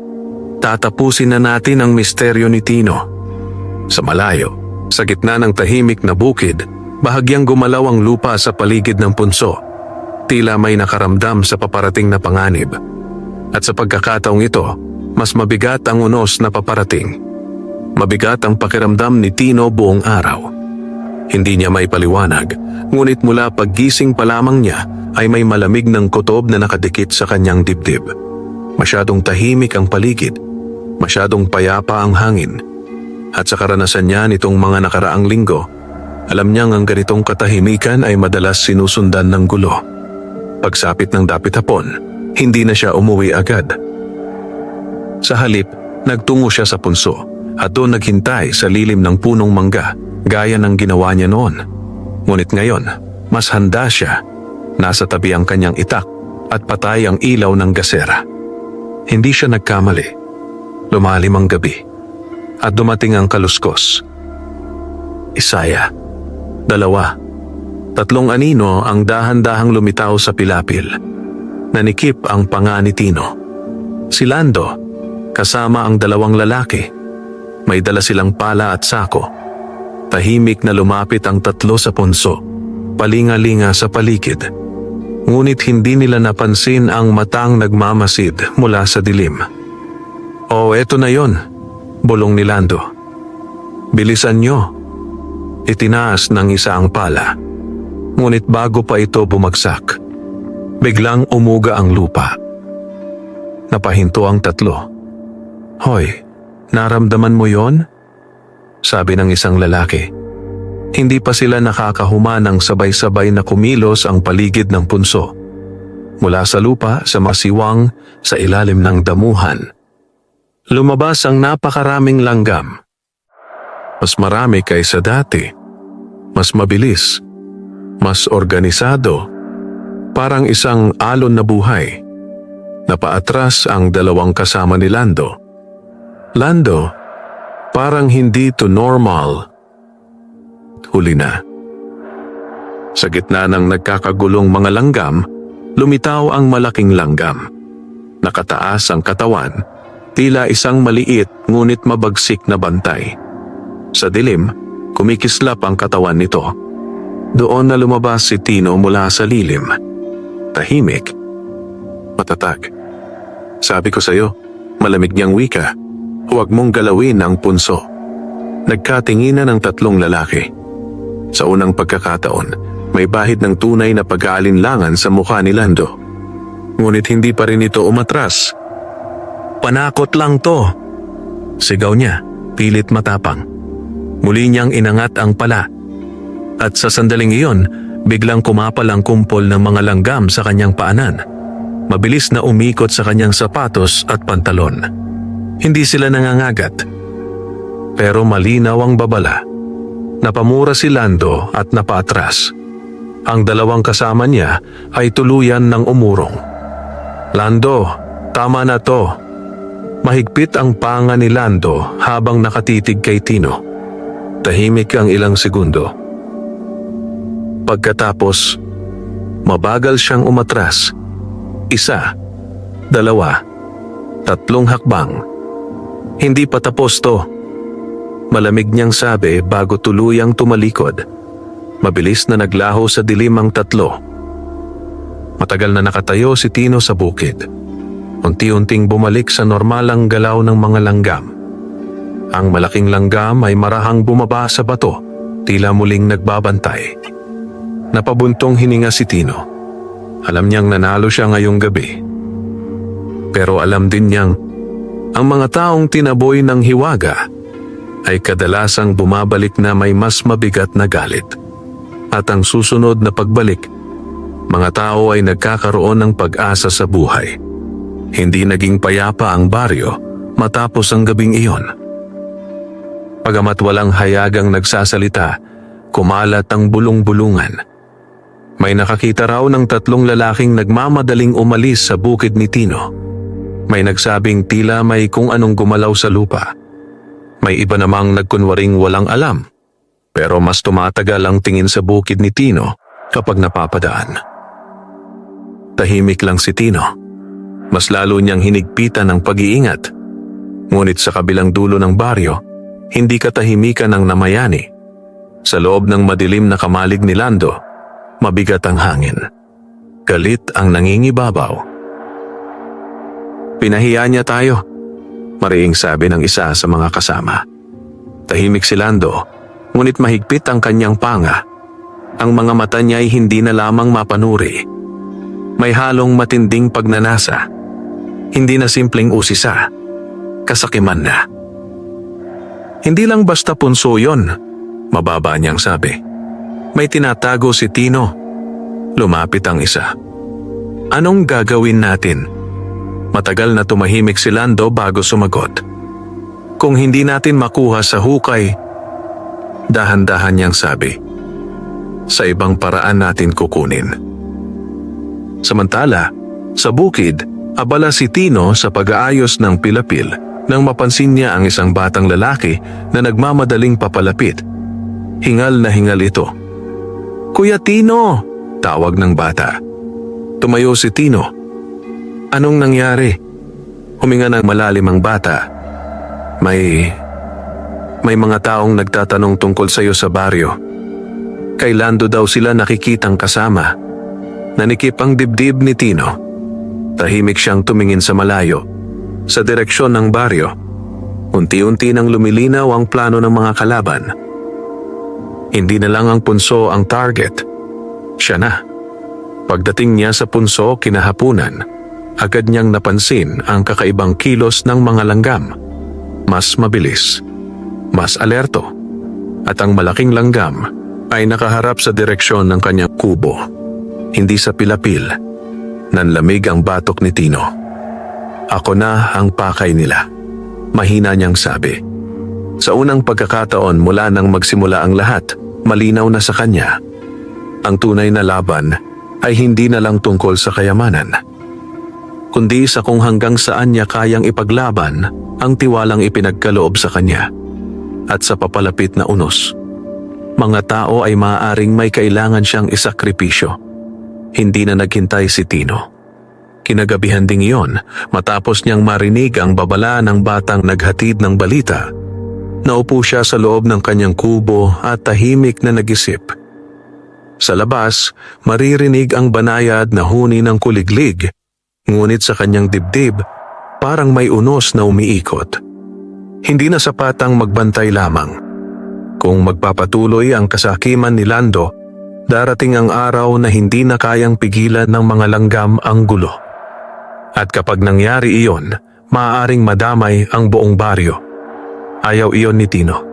S1: tatapusin na natin ang misteryo ni Tino. Sa malayo, sa gitna ng tahimik na bukid, bahagyang gumalaw ang lupa sa paligid ng punso. Tila may nakaramdam sa paparating na panganib. At sa pagkakataong ito, mas mabigat ang unos na paparating. Mabigat ang pakiramdam ni Tino buong araw. Hindi niya may paliwanag, ngunit mula paggising pa lamang niya ay may malamig ng kutob na nakadikit sa kanyang dibdib. Masyadong tahimik ang paligid, masyadong payapa ang hangin. At sa karanasan niya nitong mga nakaraang linggo, alam niyang ang ganitong katahimikan ay madalas sinusundan ng gulo. Pagsapit ng dapit hapon, hindi na siya umuwi agad. Sa halip, nagtungo siya sa punso at doon naghintay sa lilim ng punong mangga gaya ng ginawa niya noon. Ngunit ngayon, mas handa siya. Nasa tabi ang kanyang itak at patay ang ilaw ng gasera. Hindi siya nagkamali. Lumalim ang gabi at dumating ang kaluskos. Isaya, 2, 3 anino ang dahan-dahang lumitaw sa pilapil. Nanikip ang panga ni Tino. Si Lando, kasama ang 2 lalaki. May dala silang pala at sako. Tahimik na lumapit ang 3 sa punso, palinga-linga sa paligid. Ngunit hindi nila napansin ang matang nagmamasid mula sa dilim. "Oh, eto na yon," bulong ni Lando. "Bilisan nyo." Itinaas ng isa ang pala. Ngunit bago pa ito bumagsak, biglang umuga ang lupa. Napahinto ang 3. "Hoy, naramdaman mo yon?" sabi ng isang lalaki. Hindi pa sila nakakahuma nang sabay-sabay na kumilos ang paligid ng punso. Mula sa lupa, sa masiwang, sa ilalim ng damuhan, lumabas ang napakaraming langgam. Mas marami kaysa dati. Mas mabilis. Mas organisado. Parang isang alon na buhay. Napaatras ang 2 kasama ni Lando. "Lando, parang hindi to normal." Huli na. Sa gitna ng nagkakagulong mga langgam, lumitaw ang malaking langgam. Nakataas ang katawan, tila isang maliit ngunit mabagsik na bantay. Sa dilim, Kumikislap ang katawan nito. Doon na lumabas si Tino mula sa lilim. Tahimik. Matatag. Sabi ko sa'yo, malamig niyang wika. Huwag mong galawin ang punso. Nagkatinginan ang tatlong lalaki. Sa unang pagkakataon, may bahid ng tunay na pag-aalinlangan sa mukha ni Lando. Ngunit hindi pa rin ito umatras. Panakot lang to. Sigaw niya, pilit matapang. Muli niyang inangat ang pala. At sa sandaling iyon, biglang kumapal ang kumpol ng mga langgam sa kanyang paanan. Mabilis na umikot sa kanyang sapatos at pantalon. Hindi sila nangangagat. Pero malinaw ang babala. Napamura si Lando at napaatras. Ang dalawang kasama niya ay tuluyan ng umurong. Lando, tama na to. Mahigpit ang panga ni Lando habang nakatitig kay Tino. Tahimik ang ilang segundo. Pagkatapos, mabagal siyang umatras. 1, 2, 3 hakbang. Hindi pa tapos to. Malamig niyang sabi bago tuluyang tumalikod. Mabilis na naglaho sa dilim ang tatlo. Matagal na nakatayo si Tino sa bukid. Unti-unting bumalik sa normalang galaw ng mga langgam. Ang malaking langgam ay marahang bumaba sa bato, tila muling nagbabantay. Napabuntong hininga si Tino. Alam niyang nanalo siya ngayong gabi. Pero alam din niyang ang mga taong tinaboy ng hiwaga ay kadalasang bumabalik na may mas mabigat na galit. At ang susunod na pagbalik, mga tao ay nagkakaroon ng pag-asa sa buhay. Hindi naging payapa ang baryo matapos ang gabing iyon. Pagamat walang hayagang nagsasalita, kumalat ang bulong-bulungan. May nakakita raw ng 3 lalaking nagmamadaling umalis sa bukid ni Tino. May nagsabing tila may kung anong gumalaw sa lupa. May iba namang nagkunwaring walang alam. Pero mas tumatagal ang tingin sa bukid ni Tino kapag napapadaan. Tahimik lang si Tino. Mas lalo niyang hinigpitan ang pag-iingat. Ngunit sa kabilang dulo ng baryo, hindi katahimikan ang namayani. Sa loob ng madilim na kamalig ni Lando, mabigat ang hangin. Galit ang nangingibabaw. Pinahiya niya tayo, mariing sabi ng isa sa mga kasama. Tahimik si Lando, ngunit mahigpit ang kanyang panga. Ang mga mata niya ay hindi na lamang mapanuri. May halong matinding pagnanasa. Hindi na simpleng usisa. Kasakiman na. Hindi lang basta punso yon, mababa niyang sabi. May tinatago si Tino. Lumapit ang isa. Anong gagawin natin? Matagal na tumahimik si Lando bago sumagot. Kung hindi natin makuha sa hukay, dahan-dahan niyang sabi, sa ibang paraan natin kukunin. Samantala, sa bukid, abala si Tino sa pag-aayos ng pilapil nang mapansin niya ang isang batang lalaki na nagmamadaling papalapit. Hingal na hingal ito. Kuya Tino! Tawag ng bata. Tumayo si Tino. Anong nangyari? Huminga ng malalim ang bata. May mga taong nagtatanong tungkol sa iyo sa baryo. Kay Lando daw sila nakikitang kasama. Nanikip ang dibdib ni Tino. Tahimik siyang tumingin sa malayo, sa direksyon ng baryo. Unti-unti nang lumilinaw ang plano ng mga kalaban. Hindi na lang ang punso ang target. Siya na. Pagdating niya sa punso kinahapunan, agad niyang napansin ang kakaibang kilos ng mga langgam. Mas mabilis, mas alerto, at ang malaking langgam ay nakaharap sa direksyon ng kanyang kubo. Hindi sa pilapil. Nanlamig ang batok ni Tino. Ako na ang pakay nila. Mahina niyang sabi. Sa unang pagkakataon mula nang magsimula ang lahat, malinaw na sa kanya. Ang tunay na laban ay hindi na lang tungkol sa kayamanan, kundi sa kung hanggang saan niya kayang ipaglaban ang tiwalang ipinagkaloob sa kanya at sa papalapit na unos. Mga tao ay maaaring may kailangan siyang isakripisyo. Hindi na naghintay si Tino. Kinagabihan ding iyon matapos niyang marinig ang babala ng batang naghatid ng balita Naupo siya sa loob ng kanyang kubo at tahimik na nag-isip. Sa labas, maririnig ang banayad na huni ng kuliglig, ngunit sa kanyang dibdib, parang may unos na umiikot. Hindi na sapat ang magbantay lamang. Kung magpapatuloy ang kasakiman ni Lando, darating ang araw na hindi na kayang pigilan ng mga langgam ang gulo. At kapag nangyari iyon, maaaring madamay ang buong baryo. Ayaw iyon ni Tino.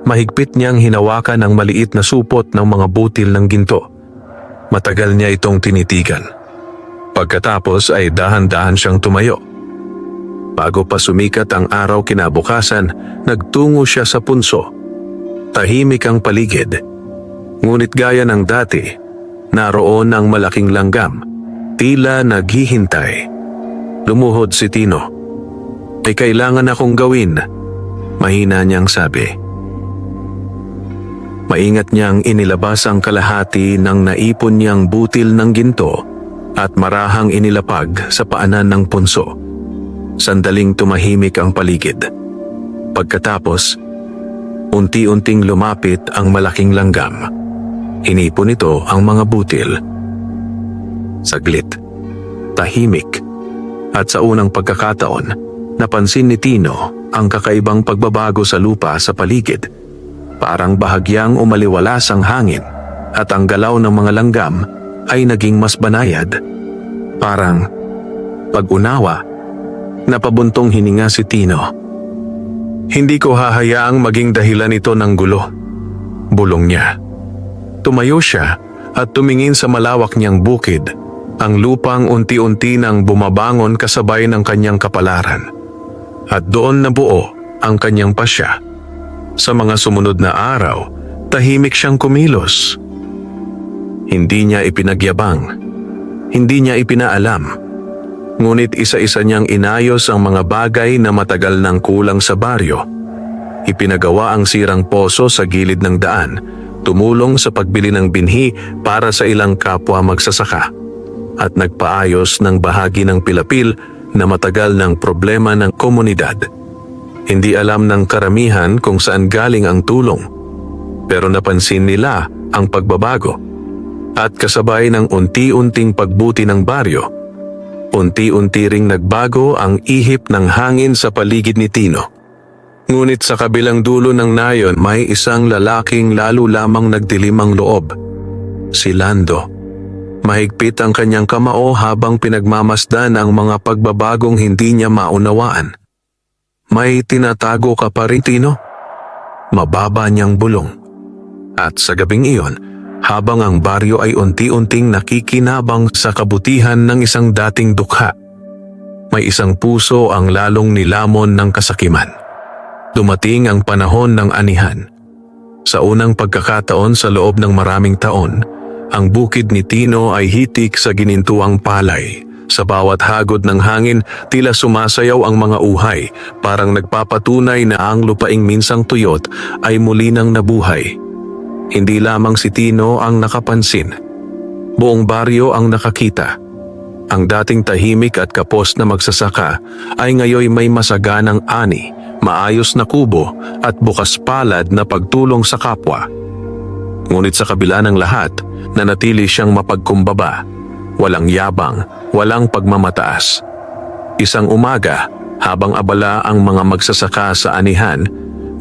S1: Mahigpit niyang hinawakan ang maliit na supot ng mga butil ng ginto. Matagal niya itong tinitigan. Pagkatapos ay dahan-dahan siyang tumayo. Bago pa sumikat ang araw kinabukasan, nagtungo siya sa punso. Tahimik ang paligid. Ngunit gaya ng dati, naroon ang malaking langgam, tila naghihintay. Lumuhod si Tino. May kailangan akong gawin, mahina niyang sabi. Maingat niyang inilabas ang kalahati ng naipon niyang butil ng ginto at marahang inilapag sa paanan ng punso. Sandaling tumahimik ang paligid. Pagkatapos, unti-unting lumapit ang malaking langgam. Hinipon nito ang mga butil. Saglit, tahimik, at sa unang pagkakataon, napansin ni Tino ang kakaibang pagbabago sa lupa sa paligid. Parang bahagyang umaliwalas ang hangin at ang galaw ng mga langgam ay naging mas banayad. Parang pag-unawa, napabuntong hininga si Tino. Hindi ko hahayaang maging dahilan ito ng gulo, bulong niya. Tumayo siya at tumingin sa malawak niyang bukid, ang lupang unti-unti nang bumabangon kasabay ng kanyang kapalaran. At doon nabuo ang kanyang pasya. Sa mga sumunod na araw, tahimik siyang kumilos. Hindi niya ipinagyabang, hindi niya ipinaalam. Ngunit isa-isa niyang inayos ang mga bagay na matagal nang kulang sa baryo. Ipinagawa ang sirang poso sa gilid ng daan, tumulong sa pagbili ng binhi para sa ilang kapwa magsasaka, at nagpaayos ng bahagi ng pilapil na matagal ng problema ng komunidad. Hindi alam ng karamihan kung saan galing ang tulong, pero napansin nila ang pagbabago. At kasabay ng unti-unting pagbuti ng baryo, unti-unti ring nagbago ang ihip ng hangin sa paligid ni Tino. Ngunit sa kabilang dulo ng nayon may isang lalaking lalo lamang nagdilim ang loob. Si Lando. Mahigpit ang kanyang kamao habang pinagmamasdan ang mga pagbabagong hindi niya maunawaan. May tinatago ka pa rin, Tino? Mababa niyang bulong. At sa gabing iyon, habang ang baryo ay unti-unting nakikinabang sa kabutihan ng isang dating dukha, may isang puso ang lalong nilamon ng kasakiman. Dumating ang panahon ng anihan. Sa unang pagkakataon sa loob ng maraming taon, ang bukid ni Tino ay hitik sa ginintuang palay. Sa bawat hagod ng hangin, tila sumasayaw ang mga uhay, parang nagpapatunay na ang lupaing minsang tuyot ay muli nang nabuhay. Hindi lamang si Tino ang nakapansin. Buong baryo ang nakakita. Ang dating tahimik at kapos na magsasaka ay ngayoy may masaganang ani, maayos na kubo at bukas palad na pagtulong sa kapwa. Ngunit sa kabila ng lahat, nanatili siyang mapagkumbaba. Walang yabang, walang pagmamataas. Isang umaga, habang abala ang mga magsasaka sa anihan,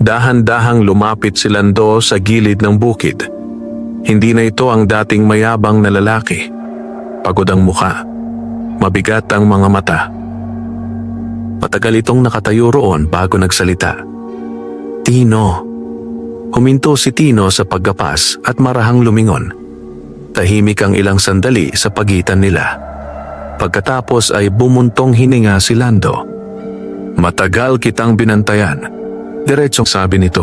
S1: dahan-dahang lumapit si Lando sa gilid ng bukid. Hindi na ito ang dating mayabang na lalaki. Pagod ang muka, mabigat ang mga mata. Matagal itong nakatayo roon bago nagsalita. Tino. Huminto si Tino sa paggapas at marahang lumingon. Tahimik ang ilang sandali sa pagitan nila. Pagkatapos ay bumuntong hininga si Lando. Matagal kitang binantayan. Diretsong sabi nito.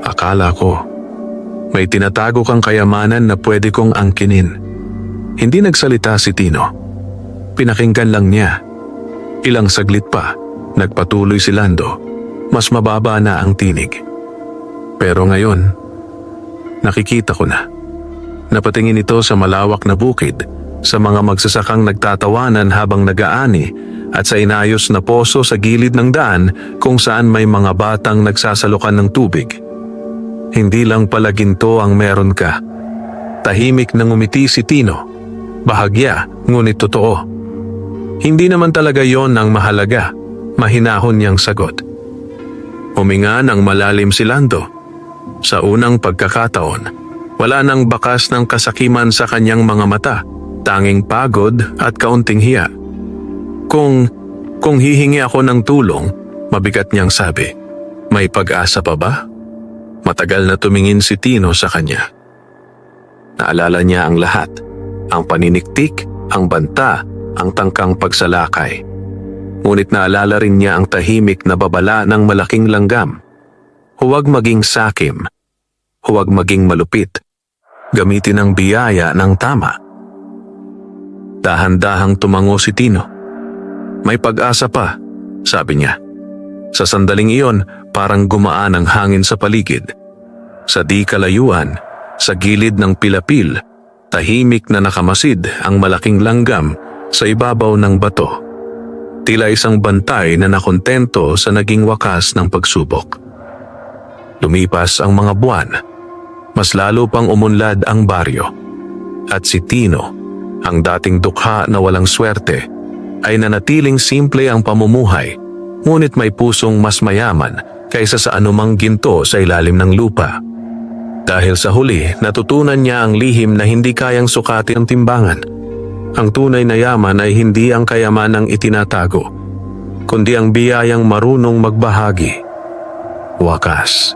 S1: Akala ko, may tinatago kang kayamanan na pwede kong angkinin. Hindi nagsalita si Tino. Pinakinggan lang niya. Ilang saglit pa, nagpatuloy si Lando. Mas mababa na ang tinig. Pero ngayon, nakikita ko na. Napatingin ito sa malawak na bukid, sa mga magsasakang nagtatawanan habang nag-aani at sa inayos na poso sa gilid ng daan kung saan may mga batang nagsasalukan ng tubig. Hindi lang pala ginto ang meron ka. Tahimik na ngumiti si Tino. Bahagya, ngunit totoo. Hindi naman talaga yon ang mahalaga, mahinahon niyang sagot. Huminga ng malalim si Lando. Sa unang pagkakataon, wala nang bakas ng kasakiman sa kanyang mga mata, tanging pagod at kaunting hiya. Kung hihingi ako ng tulong, mabigat niyang sabi, may pag-asa pa ba? Matagal na tumingin si Tino sa kanya. Naalala niya ang lahat, ang paniniktik, ang banta, ang tangkang pagsalakay. Ngunit naalala rin niya ang tahimik na babala ng malaking langgam. Huwag maging sakim, huwag maging malupit. Gamitin ang biyaya ng tama. Dahan-dahang tumango si Tino. May pag-asa pa, sabi niya. Sa sandaling iyon, parang gumaan ang hangin sa paligid. Sa di kalayuan, sa gilid ng pilapil, tahimik na nakamasid ang malaking langgam sa ibabaw ng bato. Tila isang bantay na nakontento sa naging wakas ng pagsubok. Lumipas ang mga buwan, mas lalo pang umunlad ang baryo. At si Tino, ang dating dukha na walang swerte, ay nanatiling simple ang pamumuhay, ngunit may pusong mas mayaman kaysa sa anumang ginto sa ilalim ng lupa. Dahil sa huli, natutunan niya ang lihim na hindi kayang sukatin ang timbangan. Ang tunay na yaman ay hindi ang kayamanang itinatago, kundi ang biyayang marunong magbahagi. Wakas.